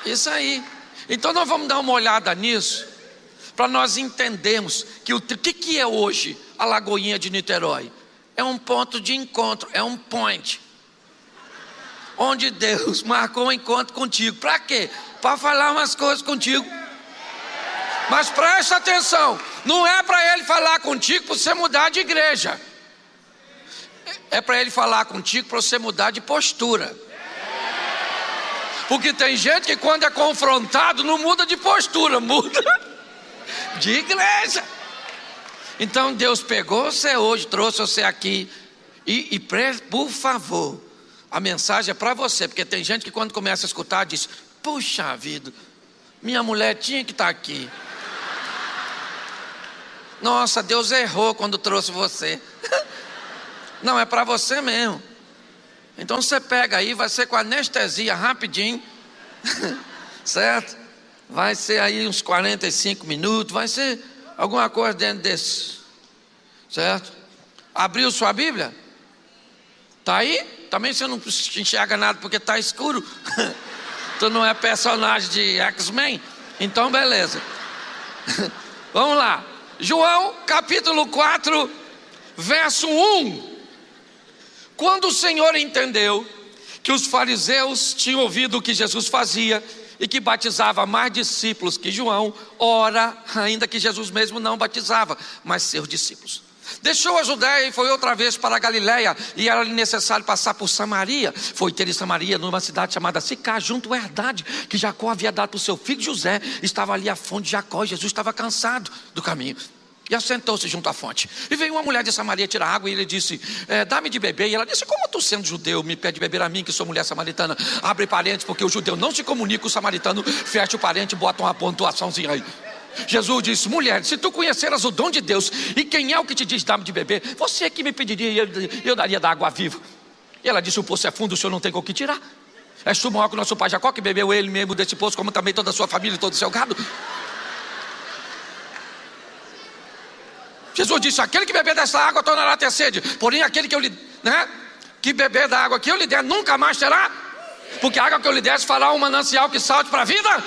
Isso aí. Então nós vamos dar uma olhada nisso, para nós entendermos que o que é hoje a Lagoinha de Niterói? É um ponto de encontro, é um point, onde Deus marcou um encontro contigo. Para quê? Para falar umas coisas contigo. Mas presta atenção, não é para Ele falar contigo para você mudar de igreja. É para Ele falar contigo para você mudar de postura. Porque tem gente que quando é confrontado não muda de postura, muda de igreja. Então Deus pegou você hoje, trouxe você aqui e por favor, a mensagem é para você, porque tem gente que quando começa a escutar diz: puxa vida, minha mulher tinha que estar aqui. Nossa, Deus errou quando trouxe você. Não, é para você mesmo. Então você pega aí, vai ser com anestesia rapidinho, certo? Vai ser aí uns 45 minutos, vai ser alguma coisa dentro desse, certo? Abriu sua Bíblia? Está aí? Também você não enxerga nada porque está escuro. Tu não é personagem de X-Men? Então beleza. Vamos lá. João capítulo 4, verso 1. Quando o Senhor entendeu que os fariseus tinham ouvido o que Jesus fazia e que batizava mais discípulos que João, ora, ainda que Jesus mesmo não batizava, mas seus discípulos, deixou a Judéia e foi outra vez para a Galiléia, e era necessário passar por Samaria. Foi ter em Samaria, numa cidade chamada Sicá, junto à herdade que Jacó havia dado para o seu filho José. Estava ali a fonte de Jacó, e Jesus estava cansado do caminho e assentou-se junto à fonte. E veio uma mulher de Samaria tirar água, e ele disse: dá-me de beber. E ela disse: como tu, sendo judeu, me pede beber a mim, que sou mulher samaritana? Abre parênteses, porque o judeu não se comunica com o samaritano. Fecha o parente, bota uma pontuaçãozinha aí. Jesus disse: mulher, se tu conheceras o dom de Deus, e quem é o que te diz dá-me de beber, você que me pediria, eu daria da água viva. E ela disse: o poço é fundo, o senhor não tem com o que tirar. És tu maior que o nosso pai Jacó, que bebeu ele mesmo desse poço, como também toda a sua família e todo o seu gado? Jesus disse: aquele que beber dessa água tornará a ter sede, porém aquele que eu lhe, que beber da água que eu lhe der nunca mais terá, porque a água que eu lhe der fará um manancial que salte para a vida.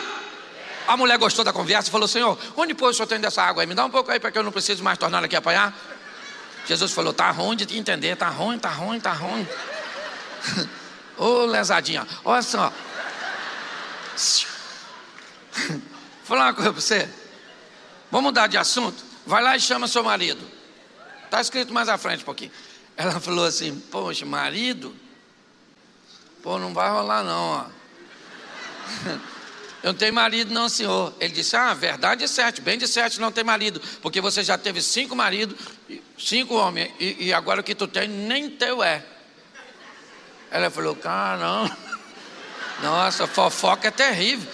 A mulher gostou da conversa e falou: Senhor, onde pois o senhor tem dessa água aí? Me dá um pouco aí para que eu não precise mais tornar aqui a apanhar. Jesus falou: tá ruim de te entender, tá ruim. Ô lesadinha, olha só. Vou falar uma coisa para você. Vamos mudar de assunto? Vai lá e chama seu marido. Está escrito mais à frente um pouquinho. Ela falou assim: poxa, marido? Pô, não vai rolar não, ó. Eu não tenho marido não, senhor. Ele disse: verdade de certo, bem de certo não tem marido, porque você já teve 5 maridos, 5 homens, e agora o que tu tem nem teu é. Ela falou: caramba, nossa, fofoca é terrível.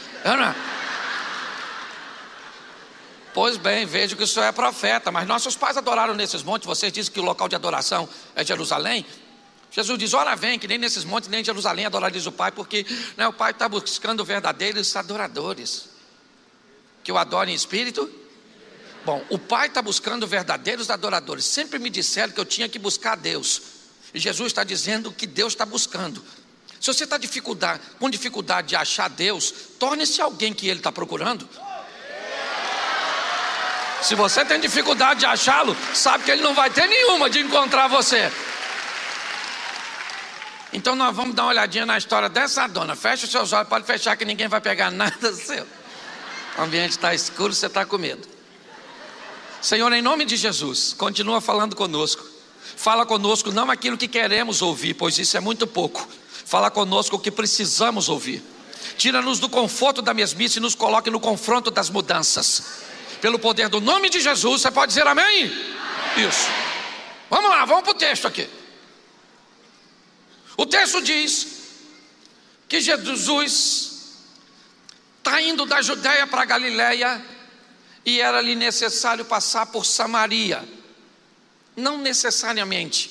Pois bem, vejo que o senhor é profeta, mas nossos pais adoraram nesses montes. Vocês dizem que o local de adoração é Jerusalém. Jesus diz: ora vem, que nem nesses montes, nem em Jerusalém adorareis o Pai, porque o Pai está buscando verdadeiros adoradores, que o adorem em espírito. Bom, o Pai está buscando verdadeiros adoradores. Sempre me disseram que eu tinha que buscar Deus, e Jesus está dizendo que Deus está buscando. Se você está com dificuldade de achar Deus, torne-se alguém que Ele está procurando. Se você tem dificuldade de achá-lo, sabe que Ele não vai ter nenhuma de encontrar você. Então nós vamos dar uma olhadinha na história dessa dona. Fecha os seus olhos, pode fechar, que ninguém vai pegar nada seu. O ambiente está escuro, você está com medo. Senhor, em nome de Jesus, continua falando conosco. Fala conosco não aquilo que queremos ouvir, pois isso é muito pouco. Fala conosco o que precisamos ouvir. Tira-nos do conforto da mesmice e nos coloque no confronto das mudanças. Pelo poder do nome de Jesus, você pode dizer amém? Amém. Isso. Vamos lá, vamos para o texto aqui. O texto diz que Jesus está indo da Judéia para a Galiléia, e era-lhe necessário passar por Samaria. Não necessariamente,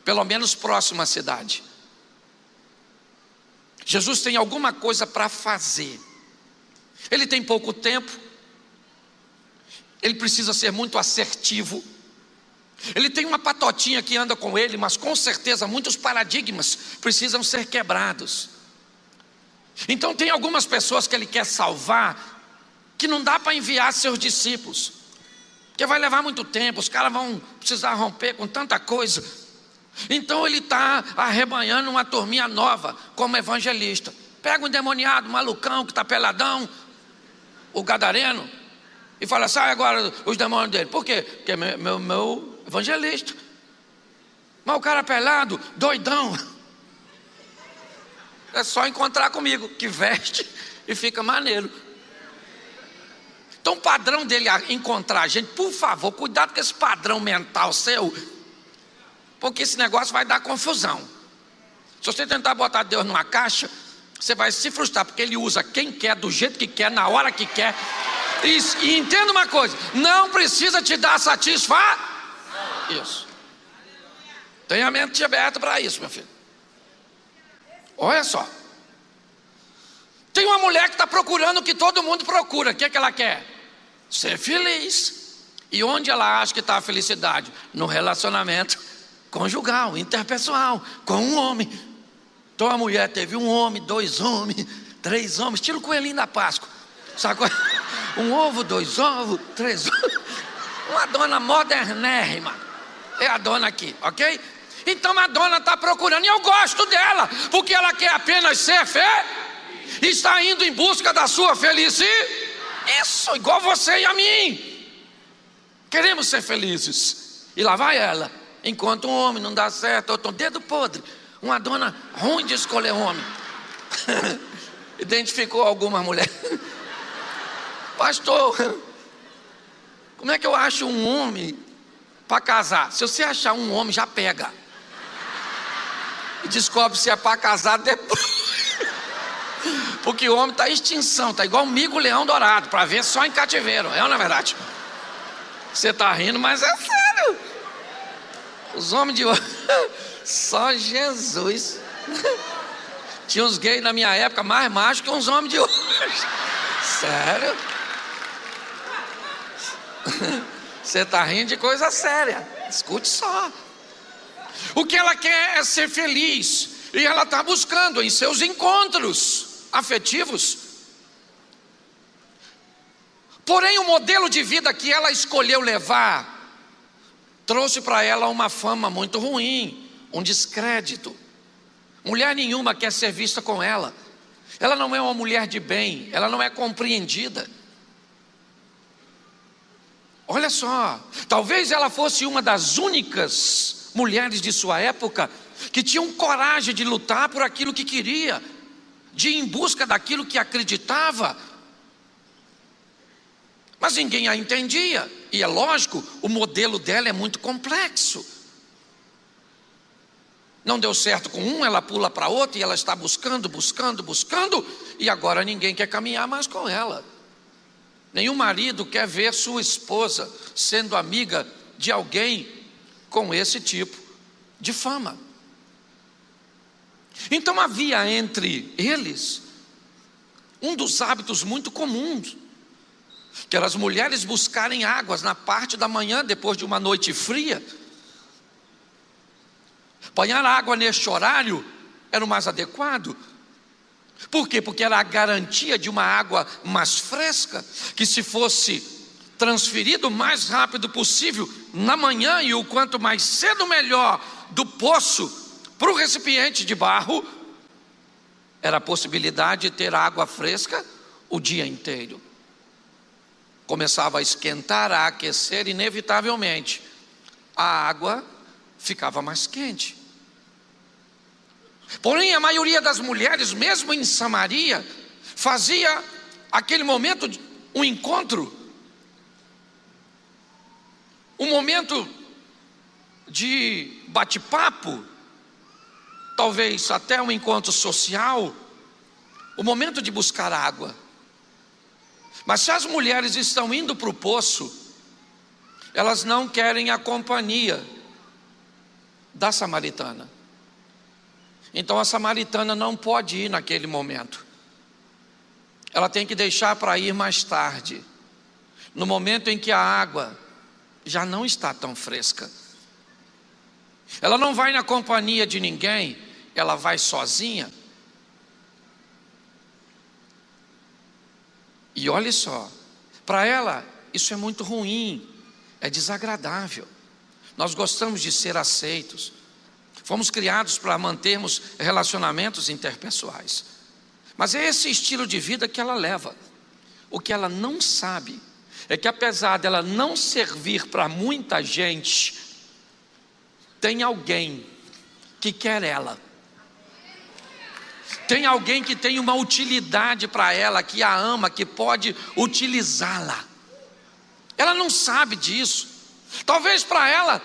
pelo menos próximo à cidade. Jesus tem alguma coisa para fazer. Ele tem pouco tempo. Ele precisa ser muito assertivo. Ele tem uma patotinha que anda com ele, mas com certeza muitos paradigmas precisam ser quebrados. Então tem algumas pessoas que ele quer salvar, que não dá para enviar seus discípulos, porque vai levar muito tempo, os caras vão precisar romper com tanta coisa. Então ele está arrebanhando uma turminha nova como evangelista. Pega um endemoniado, um malucão que está peladão, o gadareno, e fala: sai agora os demônios dele. Por quê? Porque é meu evangelista. Mas o cara pelado, doidão, é só encontrar comigo, que veste e fica maneiro. Então o padrão dele é encontrar a gente. Por favor, cuidado com esse padrão mental seu, porque esse negócio vai dar confusão. Se você tentar botar Deus numa caixa, você vai se frustrar, porque Ele usa quem quer, do jeito que quer, na hora que quer. E entenda uma coisa: não precisa te dar satisfação. Isso. Tenha a mente aberta para isso, meu filho. Olha só. Tem uma mulher que está procurando o que todo mundo procura. O que é que ela quer? Ser feliz. E onde ela acha que está a felicidade? No relacionamento conjugal, interpessoal, com um homem. Então a mulher teve um homem, 2 homens, 3 homens, estilo coelhinho da Páscoa. Sabe? Um ovo, 2 ovos, 3 ovos. Uma dona modernérrima. É a dona aqui, ok? Então a dona está procurando, e eu gosto dela, porque ela quer apenas ser e está indo em busca da sua felicidade. Isso, igual você e a mim. Queremos ser felizes. E lá vai ela, enquanto um homem não dá certo, eu estou dedo podre. Uma dona ruim de escolher homem. Identificou alguma mulher? Pastor, como é que eu acho um homem para casar? Se você achar um homem, já pega. E descobre se é para casar depois. Porque o homem está em extinção, está igual o mico leão dourado, para ver só em cativeiro. É ou não é verdade? Você está rindo, mas é sério. Os homens de hoje, só Jesus. Tinha uns gays na minha época mais machos que uns homens de hoje. Sério? Você está rindo de coisa séria. Escute só. O que ela quer é ser feliz. E ela está buscando em seus encontros afetivos. Porém, o modelo de vida que ela escolheu levar trouxe para ela uma fama muito ruim, um descrédito. Mulher nenhuma quer ser vista com ela. Ela não é uma mulher de bem, ela não é compreendida. Olha só, talvez ela fosse uma das únicas mulheres de sua época que tinham coragem de lutar por aquilo que queria, de ir em busca daquilo que acreditava. Mas ninguém a entendia, e é lógico, o modelo dela é muito complexo. Não deu certo com um, ela pula para outro, e ela está buscando, e agora ninguém quer caminhar mais com ela. Nenhum marido quer ver sua esposa sendo amiga de alguém com esse tipo de fama. Então havia entre eles um dos hábitos muito comuns, que era as mulheres buscarem águas na parte da manhã, depois de uma noite fria. Apanhar água neste horário era o mais adequado. Por quê? Porque era a garantia de uma água mais fresca, que se fosse transferido o mais rápido possível na manhã, e o quanto mais cedo melhor, do poço para o recipiente de barro, era a possibilidade de ter água fresca o dia inteiro. Começava a esquentar, a aquecer, inevitavelmente a água ficava mais quente. Porém, a maioria das mulheres, mesmo em Samaria, fazia aquele momento, um encontro, um momento de bate-papo, talvez até um encontro social, o momento de buscar água. Mas se as mulheres estão indo para o poço, elas não querem a companhia da samaritana. Então a samaritana não pode ir naquele momento. Ela tem que deixar para ir mais tarde, no momento em que a água já não está tão fresca. Ela não vai na companhia de ninguém, ela vai sozinha. E olhe só, para ela isso é muito ruim, é desagradável. Nós gostamos de ser aceitos. Fomos criados para mantermos relacionamentos interpessoais. Mas é esse estilo de vida que ela leva. O que ela não sabe é que, apesar dela não servir para muita gente, tem alguém que quer ela. Tem alguém que tem uma utilidade para ela, que a ama, que pode utilizá-la. Ela não sabe disso. Talvez para ela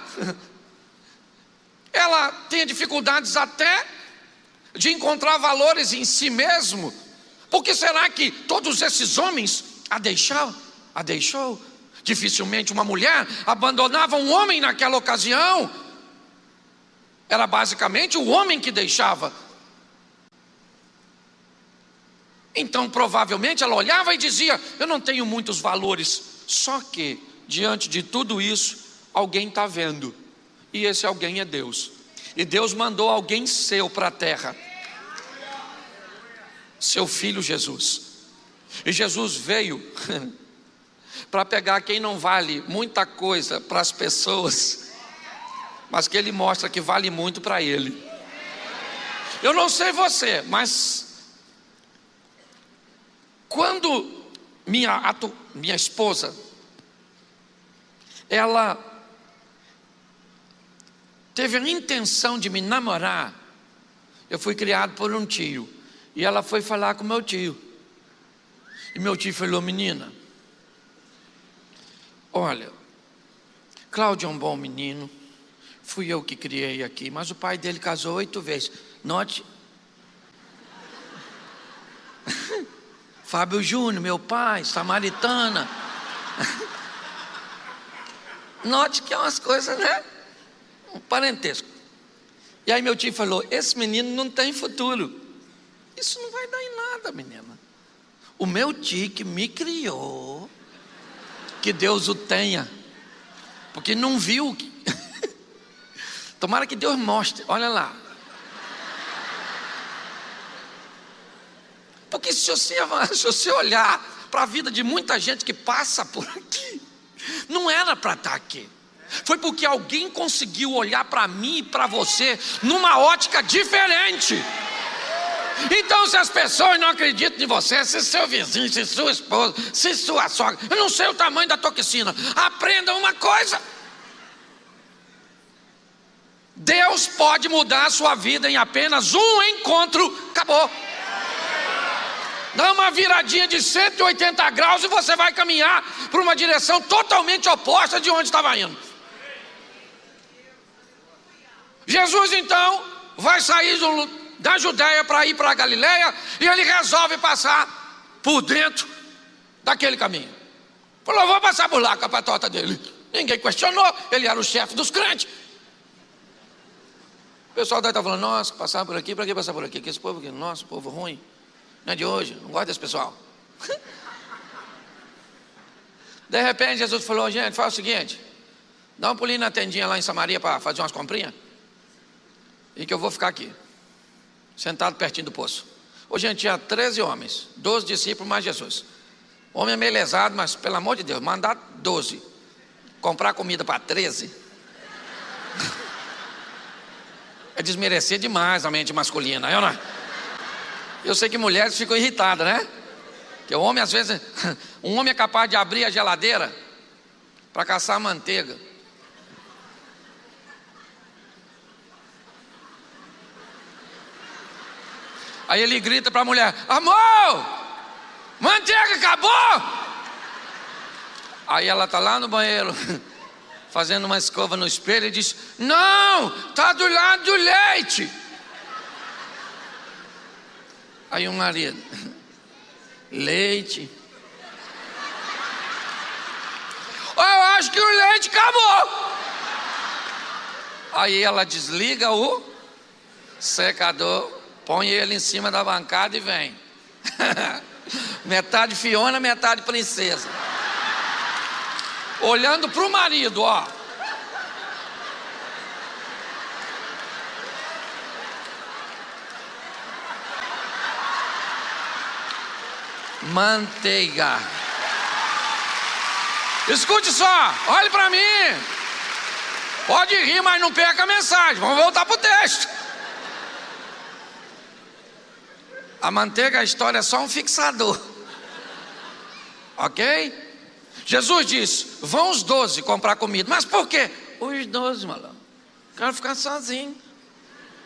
tenha dificuldades até de encontrar valores em si mesmo. Porque será que todos esses homens a deixou? Dificilmente uma mulher abandonava um homem naquela ocasião. Era basicamente o homem que deixava. Então provavelmente ela olhava e dizia: eu não tenho muitos valores. Só que diante de tudo isso, alguém está vendo, e esse alguém é Deus. E Deus mandou alguém seu para a terra, seu filho Jesus. E Jesus veio para pegar quem não vale muita coisa para as pessoas, mas que ele mostra que vale muito para ele. Eu não sei você, mas quando minha esposa, ela teve a intenção de me namorar, eu fui criado por um tio, e ela foi falar com meu tio, e meu tio falou: menina, olha, Cláudio é um bom menino, fui eu que criei aqui, mas o pai dele casou 8 vezes. Note, Fábio Júnior, meu pai, samaritana. Note que é umas coisas, né? Um parentesco. E aí meu tio falou: esse menino não tem futuro. Isso não vai dar em nada, menina. O meu tio que me criou, que Deus o tenha, porque não viu. Tomara que Deus mostre, olha lá. Porque se você olhar para a vida de muita gente que passa por aqui, não era para estar aqui. Foi porque alguém conseguiu olhar para mim e para você numa ótica diferente. Então, se as pessoas não acreditam em você, se seu vizinho, se sua esposa, se sua sogra, eu não sei o tamanho da toxina, aprenda uma coisa: Deus pode mudar a sua vida em apenas um encontro. Acabou. Dá uma viradinha de 180 graus e você vai caminhar para uma direção totalmente oposta de onde estava indo. Jesus então vai sair da Judéia para ir para a Galileia, e ele resolve passar por dentro daquele caminho. Falou: vou passar por lá com a patota dele. Ninguém questionou, ele era o chefe dos crentes. O pessoal daí está falando: nossa, passar por aqui, para que passar por aqui? Que esse povo aqui, nossa, povo ruim, não é de hoje, não gosto desse pessoal. De repente Jesus falou: gente, faz o seguinte, dá um pulinho na tendinha lá em Samaria para fazer umas comprinhas, e que eu vou ficar aqui, sentado pertinho do poço. Hoje a gente tinha 13 homens, 12 discípulos mais Jesus. Homem é meio lesado, mas pelo amor de Deus, mandar 12 comprar comida para 13 é desmerecer demais a mente masculina, não é? Eu sei que mulheres ficam irritadas, né? Que o homem, às vezes, um homem é capaz de abrir a geladeira para caçar manteiga. Aí ele grita para a mulher: amor, manteiga acabou. Aí ela está lá no banheiro fazendo uma escova no espelho e diz: não, está do lado do leite. Aí o marido: leite? Oh, eu acho que o leite acabou. Aí ela desliga o secador, põe ele em cima da bancada e vem. Metade Fiona, metade princesa. Olhando para o marido, ó. Manteiga. Escute só, olhe para mim. Pode rir, mas não perca a mensagem. Vamos voltar para o texto. A manteiga, a história é só um fixador. Ok? Jesus disse: vão os 12 comprar comida. Mas por quê? Os 12, malandro. Quero ficar sozinho.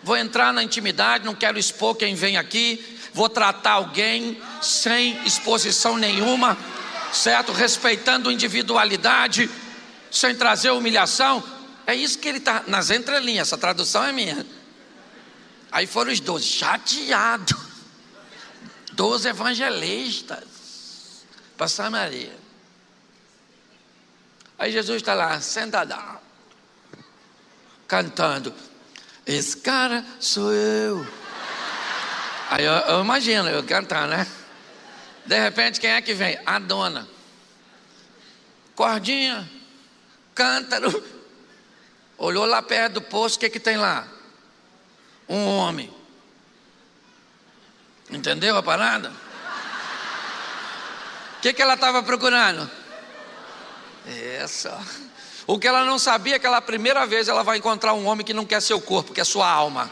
Vou entrar na intimidade, não quero expor quem vem aqui. Vou tratar alguém sem exposição nenhuma, certo? Respeitando a individualidade, sem trazer humilhação. É isso que ele está nas entrelinhas, essa tradução é minha. Aí foram os 12, chateados. 12 evangelistas para Samaria. Aí Jesus está lá, sentadão, cantando: esse cara sou eu. Aí eu imagino, eu cantando, né? De repente, quem é que vem? A dona. Cordinha, cântaro. Olhou lá perto do poço, o que tem lá? Um homem. Entendeu a parada? O que ela estava procurando? Essa. O que ela não sabia é que a primeira vez ela vai encontrar um homem que não quer seu corpo, que é sua alma.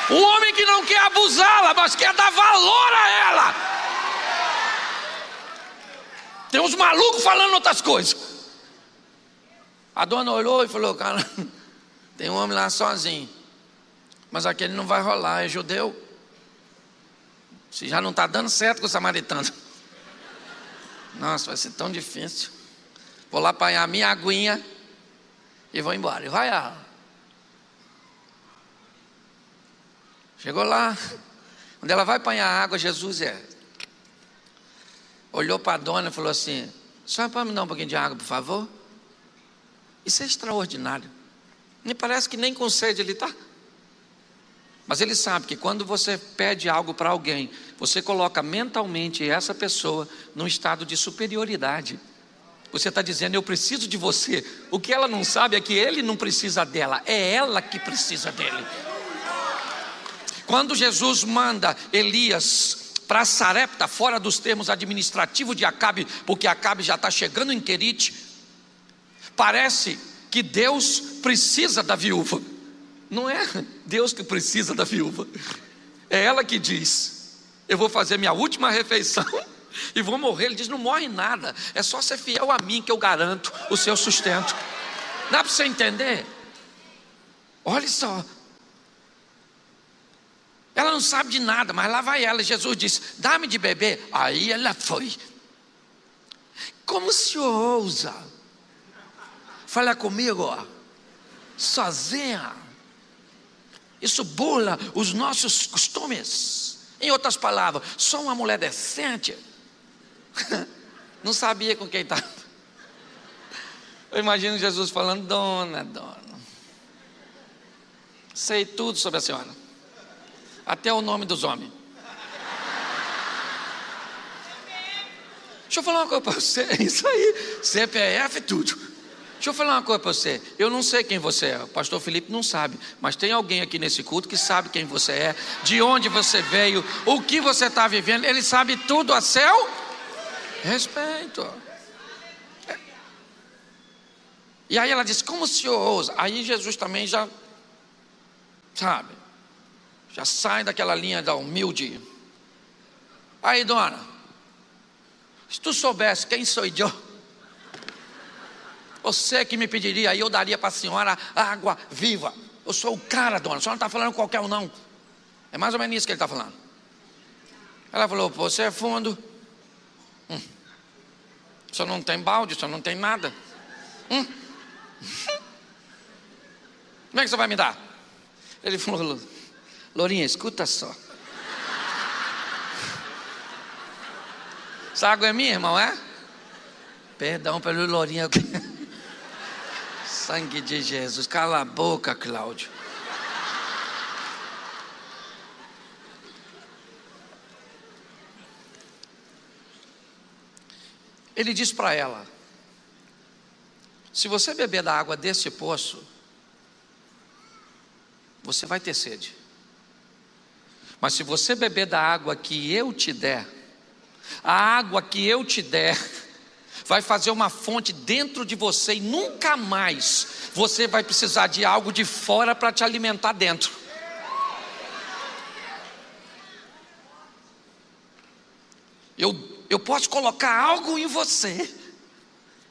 Um homem que não quer abusá-la, mas quer dar valor a ela. Tem uns malucos falando outras coisas. A dona olhou e falou: cara, tem um homem lá sozinho, mas aquele não vai rolar, é judeu. Se já não está dando certo com o samaritano, nossa, vai ser tão difícil. Vou lá apanhar a minha aguinha e vou embora. E vai ela. Chegou lá, quando ela vai apanhar a água, Jesus olhou para a dona e falou assim: só para me dar um pouquinho de água, por favor. Isso é extraordinário. Me parece que nem com sede ele está. Mas ele sabe que quando você pede algo para alguém, você coloca mentalmente essa pessoa num estado de superioridade. Você está dizendo: eu preciso de você. O que ela não sabe é que ele não precisa dela, é ela que precisa dele. Quando Jesus manda Elias para Sarepta, fora dos termos administrativos de Acabe, porque Acabe já está chegando em Querite, parece que Deus precisa da viúva. Não é Deus que precisa da viúva, é ela que diz: eu vou fazer minha última refeição e vou morrer. Ele diz: não morre nada, é só ser fiel a mim que eu garanto o seu sustento. Dá para você entender? Olha só, ela não sabe de nada, mas lá vai ela. Jesus disse: dá-me de beber. Aí ela foi. Como o senhor ousa falar comigo sozinha? Isso burla os nossos costumes. Em outras palavras, sou uma mulher decente. Não sabia com quem estava. Eu imagino Jesus falando: dona, sei tudo sobre a senhora, até o nome dos homens. Deixa eu falar uma coisa para você. Isso aí, CPF e tudo. Deixa eu falar uma coisa para você. Eu não sei quem você é, o pastor Felipe não sabe, mas tem alguém aqui nesse culto que sabe quem você é, de onde você veio, o que você está vivendo. Ele sabe tudo a seu respeito. E aí ela disse: como o senhor ousa? Aí Jesus também já sai daquela linha da humilde. Aí, dona, se tu soubesse quem sou eu, você que me pediria, aí eu daria para a senhora água viva. Eu sou o cara, dona, a senhora não está falando qualquer um não. É mais ou menos isso que ele está falando. Ela falou: você é fundo. O senhor não tem balde, o senhor não tem nada. Como é que você vai me dar? Ele falou: Lourinha, escuta só. Essa água é minha, irmão, é? Perdão pelo Lourinha. Sangue de Jesus, cala a boca, Cláudio. Ele diz para ela: se você beber da água desse poço, você vai ter sede. Mas se você beber da água que eu te der, a água que eu te der vai fazer uma fonte dentro de você, e nunca mais você vai precisar de algo de fora para te alimentar dentro. Eu posso colocar algo em você,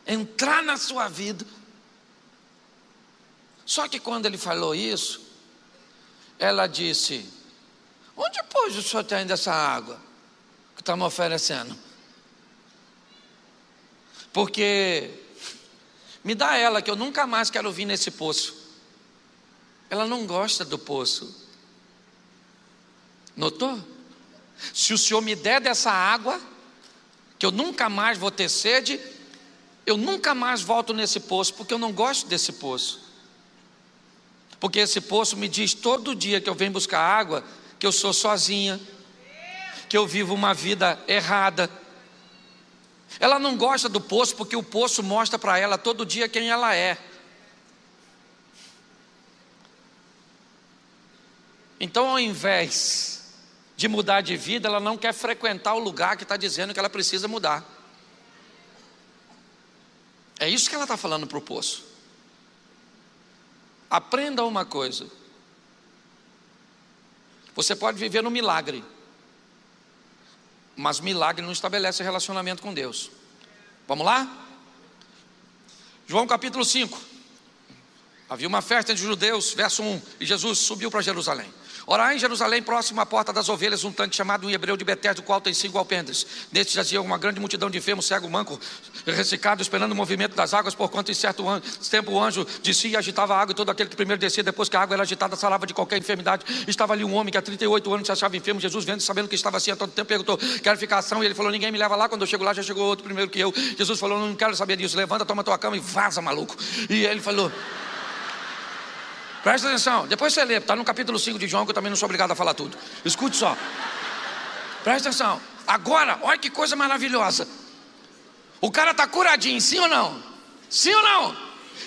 entrar na sua vida. Só que quando ele falou isso, ela disse: onde pôs o senhor tem dessa água que está me oferecendo? Porque me dá ela, que eu nunca mais quero vir nesse poço. Ela não gosta do poço. Notou? Se o senhor me der dessa água, que eu nunca mais vou ter sede, eu nunca mais volto nesse poço, porque eu não gosto desse poço. Porque esse poço me diz todo dia que eu venho buscar água, que eu sou sozinha, que eu vivo uma vida errada. Ela não gosta do poço, porque o poço mostra para ela todo dia quem ela é. Então, ao invés de mudar de vida, ela não quer frequentar o lugar que está dizendo que ela precisa mudar. É isso que ela está falando para o poço. Aprenda uma coisa: você pode viver no milagre, mas milagre não estabelece relacionamento com Deus. Vamos lá? João capítulo 5. Havia uma festa entre os judeus, verso 1, e Jesus subiu para Jerusalém. Ora, em Jerusalém, próximo à porta das ovelhas, um tanque chamado em hebreu de Betesda, do qual tem 5 alpendres. Neste jazia uma grande multidão de enfermos, cego, manco, ressecado, esperando o movimento das águas, porquanto em certo tempo o anjo descia e agitava a água, e todo aquele que primeiro descia, depois que a água era agitada, sarava de qualquer enfermidade. Estava ali um homem que há 38 anos se achava enfermo. Jesus, vendo e sabendo que estava assim há tanto tempo, perguntou: quero ficar são? E ele falou: ninguém me leva lá. Quando eu chego lá, já chegou outro primeiro que eu. Jesus falou: não quero saber disso, levanta, toma tua cama e vaza, maluco. E ele falou... Presta atenção, depois você lê, está no capítulo 5 de João, que eu também não sou obrigado a falar tudo. Escute só. Presta atenção. Agora, olha que coisa maravilhosa. O cara está curadinho, sim ou não? Sim ou não?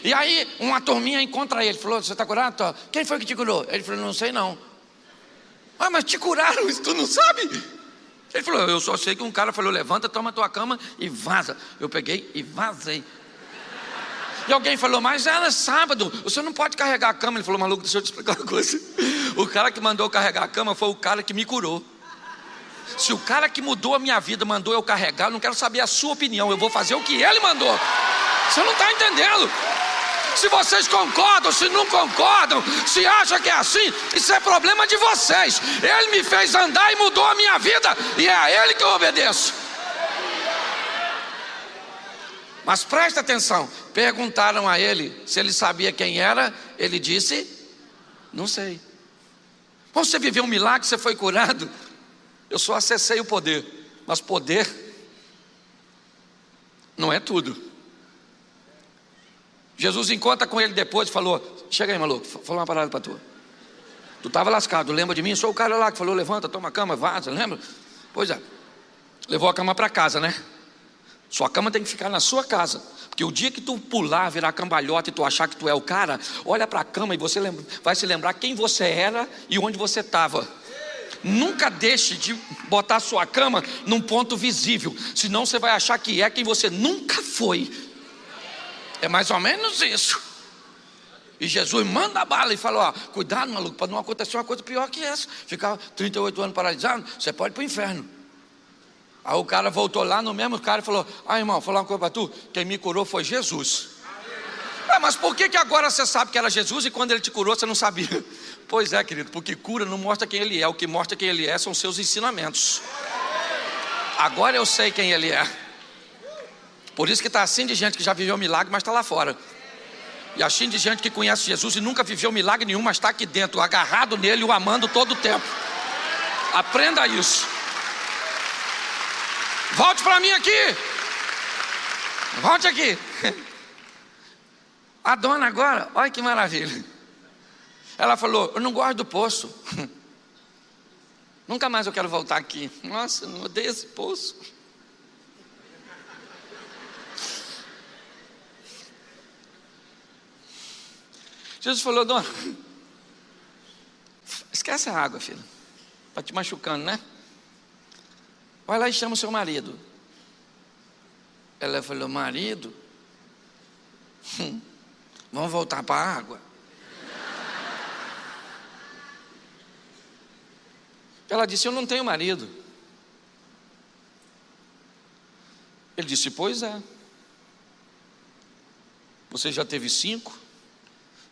E aí uma turminha encontra ele, falou: você está curado? Quem foi que te curou? Ele falou: não sei não. Ah, mas te curaram, isso tu não sabe? Ele falou: eu só sei que um cara falou: levanta, toma tua cama e vaza. Eu peguei e vazei. E alguém falou: mas era sábado, você não pode carregar a cama. Ele falou: maluco, deixa eu te explicar uma coisa. O cara que mandou carregar a cama foi o cara que me curou. Se o cara que mudou a minha vida mandou eu carregar, eu não quero saber a sua opinião, eu vou fazer o que ele mandou. Você não está entendendo. Se vocês concordam, se não concordam, se acham que é assim, isso é problema de vocês. Ele me fez andar e mudou a minha vida, e é a ele que eu obedeço. Mas presta atenção, perguntaram a ele se ele sabia quem era. Ele disse: não sei. Você viveu um milagre, você foi curado? Eu só acessei o poder, mas poder não é tudo. Jesus encontra com ele depois e falou: chega aí, maluco, falou uma parada para tu. Tu estava lascado, lembra de mim? Sou o cara lá que falou: levanta, toma a cama, vaza, lembra? Pois é, levou a cama para casa, né? Sua cama tem que ficar na sua casa, porque o dia que tu pular, virar cambalhota e tu achar que tu é o cara, olha para a cama e você vai se lembrar quem você era e onde você estava. Nunca deixe de botar sua cama num ponto visível, senão você vai achar que é quem você nunca foi. É mais ou menos isso. E Jesus manda a bala e fala: ó, cuidado, maluco, para não acontecer uma coisa pior que essa. Ficar 38 anos paralisado, você pode ir para o inferno. Aí o cara voltou lá no mesmo cara e falou: ah, irmão, vou falar uma coisa para tu, quem me curou foi Jesus. Mas por que agora você sabe que era Jesus e quando ele te curou você não sabia? Pois é, querido, porque cura não mostra quem ele é, o que mostra quem ele é são seus ensinamentos. Agora eu sei quem ele é. Por isso que está assim de gente que já viveu milagre, mas está lá fora. E assim de gente que conhece Jesus e nunca viveu milagre nenhum, mas está aqui dentro, agarrado nele, o amando todo o tempo. Aprenda isso. Volte para mim aqui. Volte aqui. A dona agora, olha que maravilha. Ela falou: eu não gosto do poço. Nunca mais eu quero voltar aqui. Nossa, eu não odeio esse poço. Jesus falou: dona, esquece a água, filha. Está te machucando, né? Vai lá e chama o seu marido. Ela falou: marido? Vamos voltar para a água. Ela disse: eu não tenho marido. Ele disse: pois é. Você já teve 5,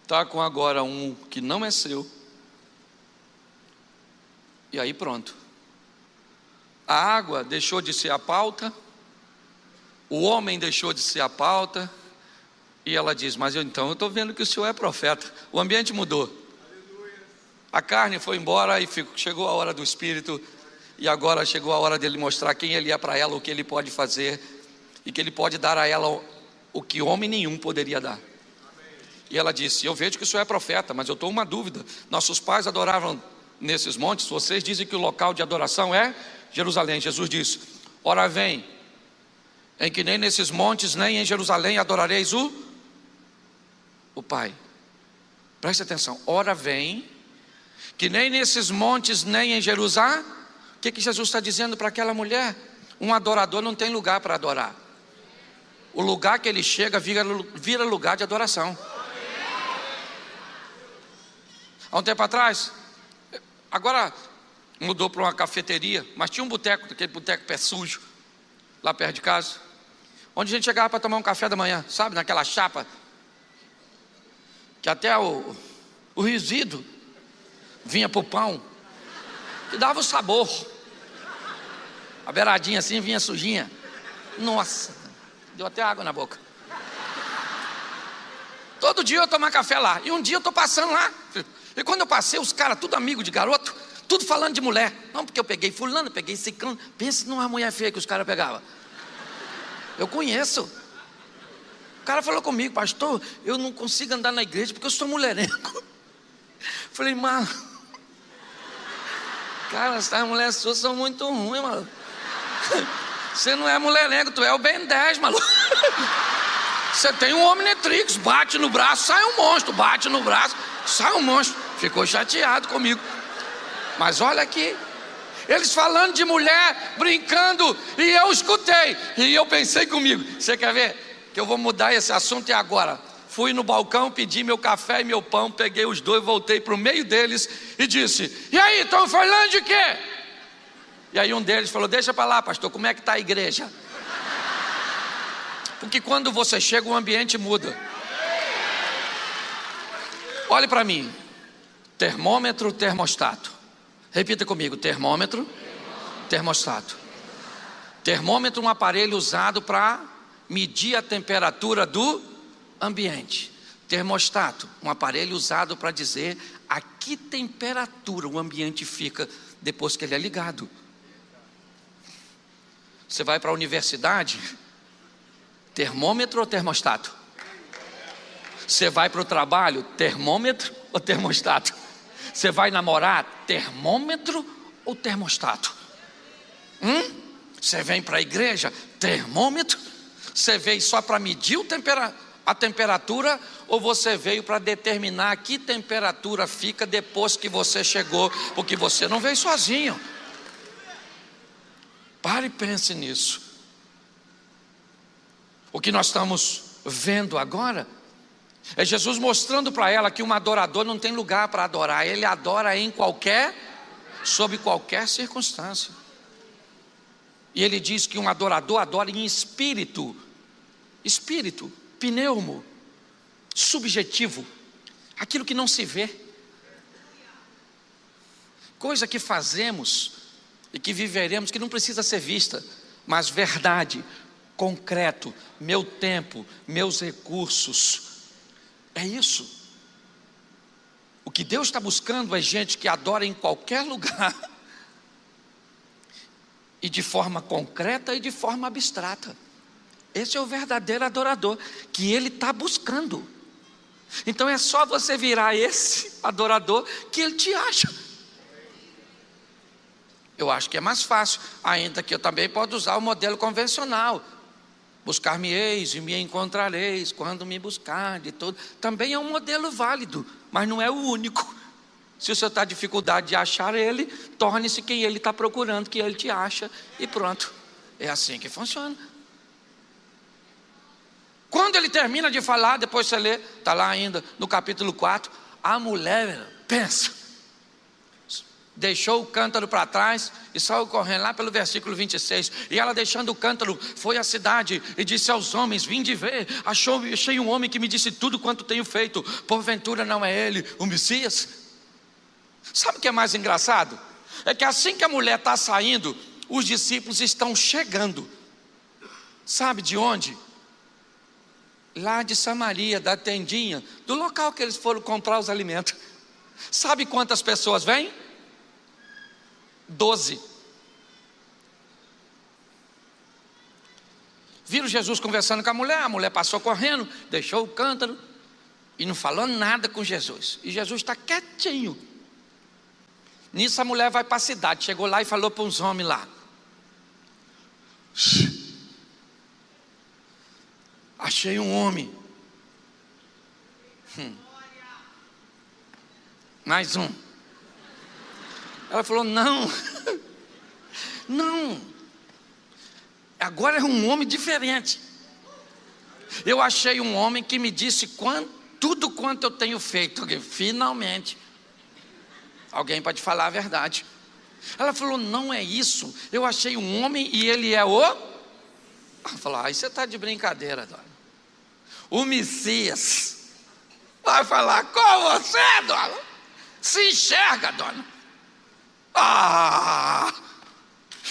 está com agora um que não é seu. E aí pronto. A água deixou de ser a pauta, o homem deixou de ser a pauta, e ela diz: mas eu estou vendo que o senhor é profeta. O ambiente mudou. A carne foi embora e chegou a hora do Espírito, e agora chegou a hora dele mostrar quem ele é para ela, o que ele pode fazer, e que ele pode dar a ela o que homem nenhum poderia dar. E ela disse: eu vejo que o senhor é profeta, mas eu estou uma dúvida. Nossos pais adoravam nesses montes, vocês dizem que o local de adoração é Jerusalém. Jesus disse: ora vem, em que nem nesses montes, nem em Jerusalém adorareis o Pai. Preste atenção, ora vem, que nem nesses montes, nem em Jerusalém O que Jesus está dizendo para aquela mulher? Um adorador não tem lugar para adorar. O lugar que ele chega vira lugar de adoração. Há um tempo atrás, agora mudou para uma cafeteria, mas tinha um boteco, aquele boteco pé sujo, lá perto de casa, onde a gente chegava para tomar um café da manhã, sabe, naquela chapa, que até o resíduo vinha para o pão, que dava o sabor. A beiradinha assim vinha sujinha. Nossa, deu até água na boca. Todo dia eu tomar café lá. E um dia eu estou passando lá. E quando eu passei, os caras, tudo amigo de garoto, tudo falando de mulher. Não, porque eu peguei fulano, peguei ciclano. Pensa numa mulher feia que os caras pegavam. Eu conheço. O cara falou comigo: pastor, eu não consigo andar na igreja porque eu sou mulherengo. Falei: mano, cara, essas mulheres suas são muito ruins, mano. Você não é mulherengo, tu é o Ben 10, maluco. Você tem um Omnitrix, bate no braço, sai um monstro. Bate no braço, sai um monstro. Ficou chateado comigo. Mas olha aqui, eles falando de mulher, brincando, e eu escutei. E eu pensei comigo: você quer ver que eu vou mudar esse assunto? E agora? Fui no balcão, pedi meu café e meu pão, peguei os dois, voltei para o meio deles e disse: e aí, estão falando de quê? E aí um deles falou: deixa para lá, pastor, como é que está a igreja? Porque quando você chega, o ambiente muda. Olhe para mim: termômetro, termostato. Repita comigo: termômetro, termostato. Termômetro, um aparelho usado para medir a temperatura do ambiente. Termostato, um aparelho usado para dizer a que temperatura o ambiente fica depois que ele é ligado. Você vai para a universidade, termômetro ou termostato? Você vai para o trabalho, termômetro ou termostato? Você vai namorar, termômetro ou termostato? Você vem para a igreja, termômetro? Você veio só para medir a temperatura, ou você veio para determinar que temperatura fica depois que você chegou? Porque você não veio sozinho. Pare e pense nisso. O que nós estamos vendo agora é Jesus mostrando para ela que um adorador não tem lugar para adorar. Ele adora sob qualquer circunstância. E ele diz que um adorador adora em espírito, pneumo, subjetivo, aquilo que não se vê, coisa que fazemos e que viveremos, que não precisa ser vista, mas verdade, concreto, meu tempo, meus recursos. É isso. O que Deus está buscando é gente que adora em qualquer lugar, e de forma concreta e de forma abstrata. Esse é o verdadeiro adorador que Ele está buscando. Então é só você virar esse adorador que Ele te acha. Eu acho que é mais fácil, ainda que eu também possa usar o modelo convencional: buscar-me-eis e me encontrareis quando me buscar de todo. Também é um modelo válido, mas não é o único. Se você está em dificuldade de achar Ele, torne-se quem Ele está procurando, que Ele te acha, e pronto. É assim que funciona. Quando ele termina de falar, depois você lê, está lá ainda no capítulo 4, a mulher, pensa, deixou o cântaro para trás e saiu correndo lá pelo versículo 26. E ela, deixando o cântaro, foi à cidade e disse aos homens: vinde ver, achei um homem que me disse tudo quanto tenho feito. Porventura não é ele o Messias? Sabe o que é mais engraçado? É que assim que a mulher está saindo, os discípulos estão chegando. Sabe de onde? Lá de Samaria, da tendinha, do local que eles foram comprar os alimentos. Sabe quantas pessoas vêm? 12. Viram Jesus conversando com a mulher passou correndo, deixou o cântaro e não falou nada com Jesus. E Jesus está quietinho. Nisso a mulher vai para a cidade, chegou lá e falou para uns homens lá: achei um homem. Mais um. Ela falou: não, Não, agora é um homem diferente. Eu achei um homem que me disse tudo quanto eu tenho feito. Finalmente alguém pode falar a verdade. Ela falou, não é isso, eu achei um homem e ele é o... Ela falou, aí você está de brincadeira, dona. O Messias vai falar com você, dona. Se enxerga, dona.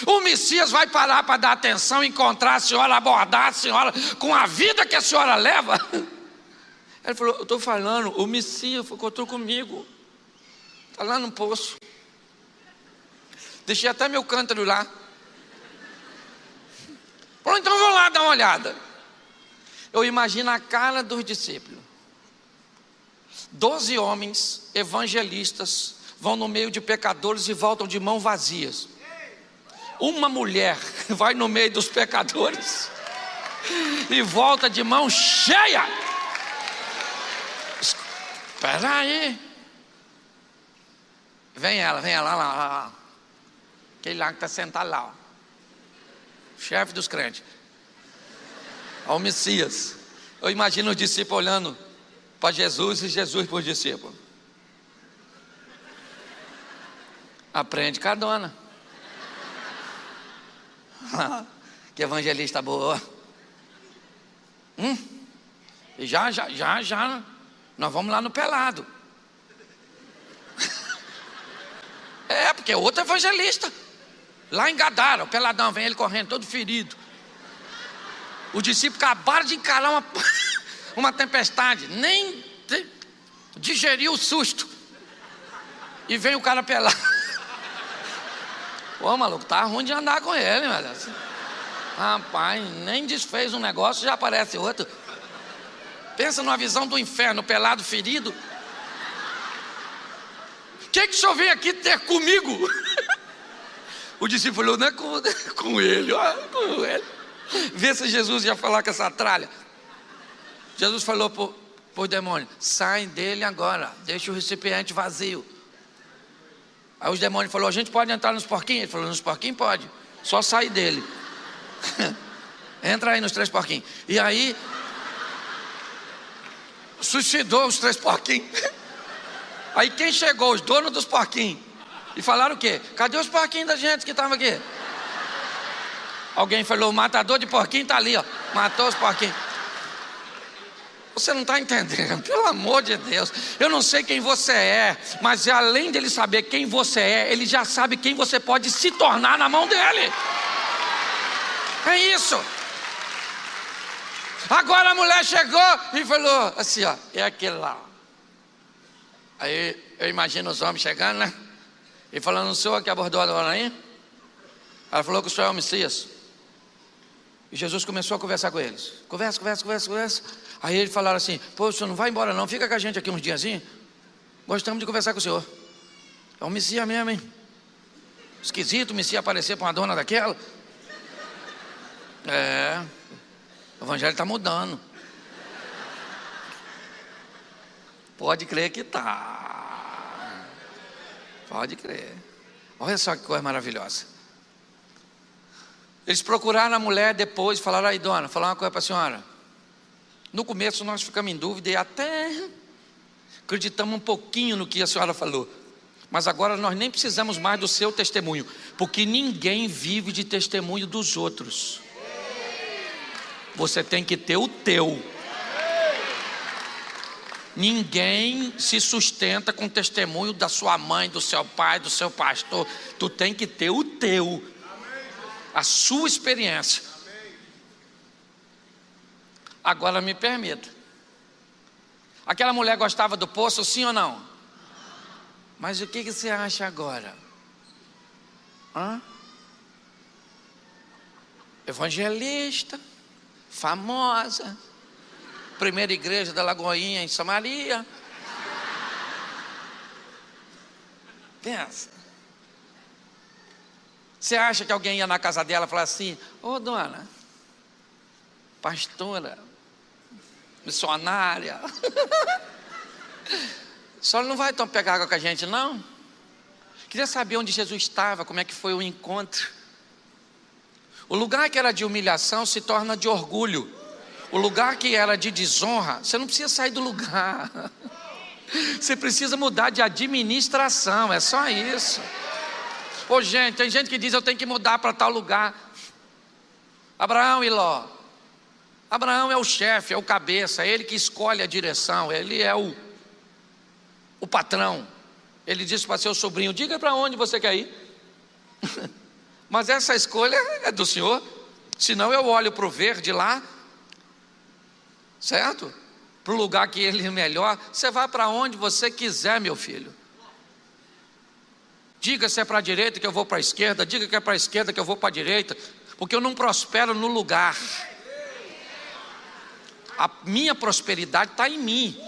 O Messias vai parar para dar atenção, encontrar a senhora, abordar a senhora com a vida que a senhora leva. Ele falou, eu estou falando, o Messias encontrou comigo, está lá no poço. Deixei até meu cântaro lá. Falou, então vou lá dar uma olhada. Eu imagino a cara dos discípulos. 12 homens evangelistas vão no meio de pecadores e voltam de mãos vazias. Uma mulher vai no meio dos pecadores e volta de mão cheia. Espera aí. Vem ela lá. Aquele lá que está sentado lá, ó. Chefe dos crentes. Ao Messias. Eu imagino os discípulos olhando para Jesus e Jesus para os discípulos. Aprende com a dona. Que evangelista boa. E já nós vamos lá no pelado. Porque é outro evangelista. Lá em Gadara, o peladão, vem ele correndo todo ferido. Os discípulos acabaram de encarar uma tempestade, nem digeriu o susto. E vem o cara pelado. Pô, maluco, tá ruim de andar com ele, velho. Rapaz, nem desfez um negócio, já aparece outro. Pensa numa visão do inferno, pelado, ferido. O que o senhor vem aqui ter comigo? O discípulo falou, não é com ele, com ele. Vê se Jesus ia falar com essa tralha. Jesus falou para o demônio, sai dele agora, deixa o recipiente vazio. Aí os demônios falaram, a gente pode entrar nos porquinhos? Ele falou, nos porquinhos pode, só sai dele. Entra aí nos 3 porquinhos. E aí suicidou os 3 porquinhos. Aí quem chegou? Os donos dos porquinhos. E falaram o quê? Cadê os porquinhos da gente que estavam aqui? Alguém falou, o matador de porquinho está ali, ó. Matou os porquinhos. Você não está entendendo, pelo amor de Deus. Eu não sei quem você é, mas além dele saber quem você é, ele já sabe quem você pode se tornar na mão dele. É isso. Agora a mulher chegou e falou assim, ó, é aquele lá. Aí eu imagino os homens chegando, né? E falando, o senhor que abordou a dona aí? Ela falou que o senhor é o Messias. E Jesus começou a conversar com eles. Conversa. Aí eles falaram assim, pô, o senhor não vai embora não, fica com a gente aqui uns diazinhos. Gostamos de conversar com o senhor. É o Messias mesmo, hein? Esquisito o Messias aparecer para uma dona daquela. O evangelho está mudando. Pode crer que tá. Pode crer. Olha só que coisa maravilhosa. Eles procuraram a mulher depois, falaram, aí dona, falar uma coisa para a senhora. No começo nós ficamos em dúvida e até acreditamos um pouquinho no que a senhora falou. Mas agora nós nem precisamos mais do seu testemunho, porque ninguém vive de testemunho dos outros. Você tem que ter o teu. Ninguém se sustenta com testemunho da sua mãe, do seu pai, do seu pastor. Tu tem que ter o teu, a sua experiência. Agora me permita. Aquela mulher gostava do poço, sim ou não? Mas o que você acha agora? Evangelista, famosa, primeira igreja da Lagoinha em Samaria. Pensa. Você acha que alguém ia na casa dela e falar assim, ô dona, pastora, missionária, a senhora não vai então pegar água com a gente não? Queria saber onde Jesus estava, como é que foi o encontro. O lugar que era de humilhação se torna de orgulho. O lugar que era de desonra, você não precisa sair do lugar. Você precisa mudar de administração, é só isso. Ô gente, tem gente que diz eu tenho que mudar para tal lugar. Abraão e Ló. Abraão é o chefe, é o cabeça, é ele que escolhe a direção, ele é o patrão. Ele disse para seu sobrinho: diga para onde você quer ir. Mas essa escolha é do Senhor. Senão eu olho para o verde lá, certo? Para o lugar que ele é melhor. Você vai para onde você quiser, meu filho. Diga se é para a direita que eu vou para a esquerda, diga que é para a esquerda que eu vou para a direita, porque eu não prospero no lugar. A minha prosperidade está em mim.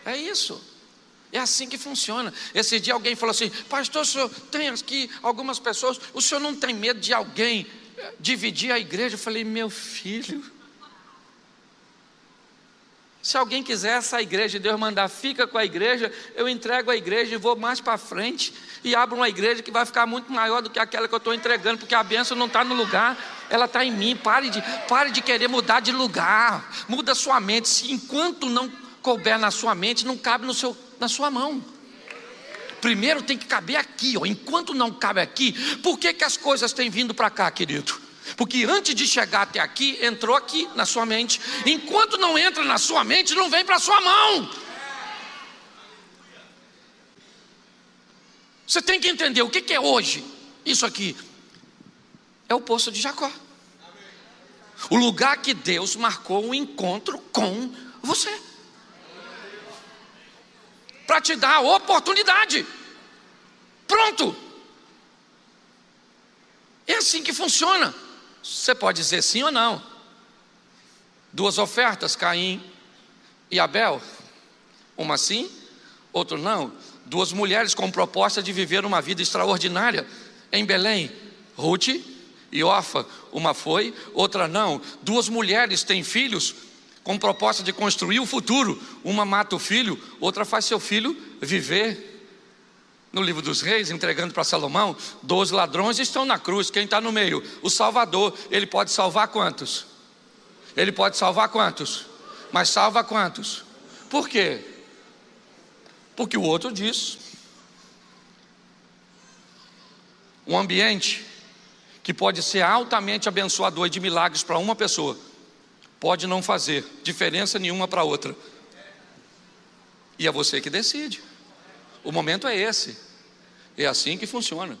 É isso. É assim que funciona. Esse dia alguém falou assim: pastor, o senhor tem aqui algumas pessoas, o senhor não tem medo de alguém dividir a igreja? Eu falei: meu filho, se alguém quiser essa igreja e Deus mandar fica com a igreja, eu entrego a igreja e vou mais para frente e abro uma igreja que vai ficar muito maior do que aquela que eu estou entregando, porque a bênção não está no lugar, ela está em mim. Pare de querer mudar de lugar. Muda sua mente. Se enquanto não couber na sua mente, não cabe na sua mão. Primeiro tem que caber aqui, ó. Enquanto não cabe aqui, por que as coisas têm vindo para cá, querido? Porque antes de chegar até aqui, entrou aqui na sua mente. Enquanto não entra na sua mente, não vem para a sua mão. Você tem que entender o que é hoje. Isso aqui é o poço de Jacó. O lugar que Deus marcou um encontro com você, para te dar a oportunidade. Pronto. É assim que funciona. Você pode dizer sim ou não. 2 ofertas, Caim e Abel. Uma sim, outra não. 2 mulheres com proposta de viver uma vida extraordinária em Belém. Ruth e Orfa. Uma foi, outra não. 2 mulheres têm filhos com proposta de construir o futuro. Uma mata o filho, outra faz seu filho viver. No livro dos Reis, entregando para Salomão, 12 ladrões estão na cruz. Quem está no meio? O Salvador. Ele pode salvar quantos? Ele pode salvar quantos? Mas salva quantos? Por quê? Porque o outro diz. Um ambiente que pode ser altamente abençoador e de milagres para uma pessoa, pode não fazer diferença nenhuma para outra. E é você que decide. O momento é esse. É assim que funciona.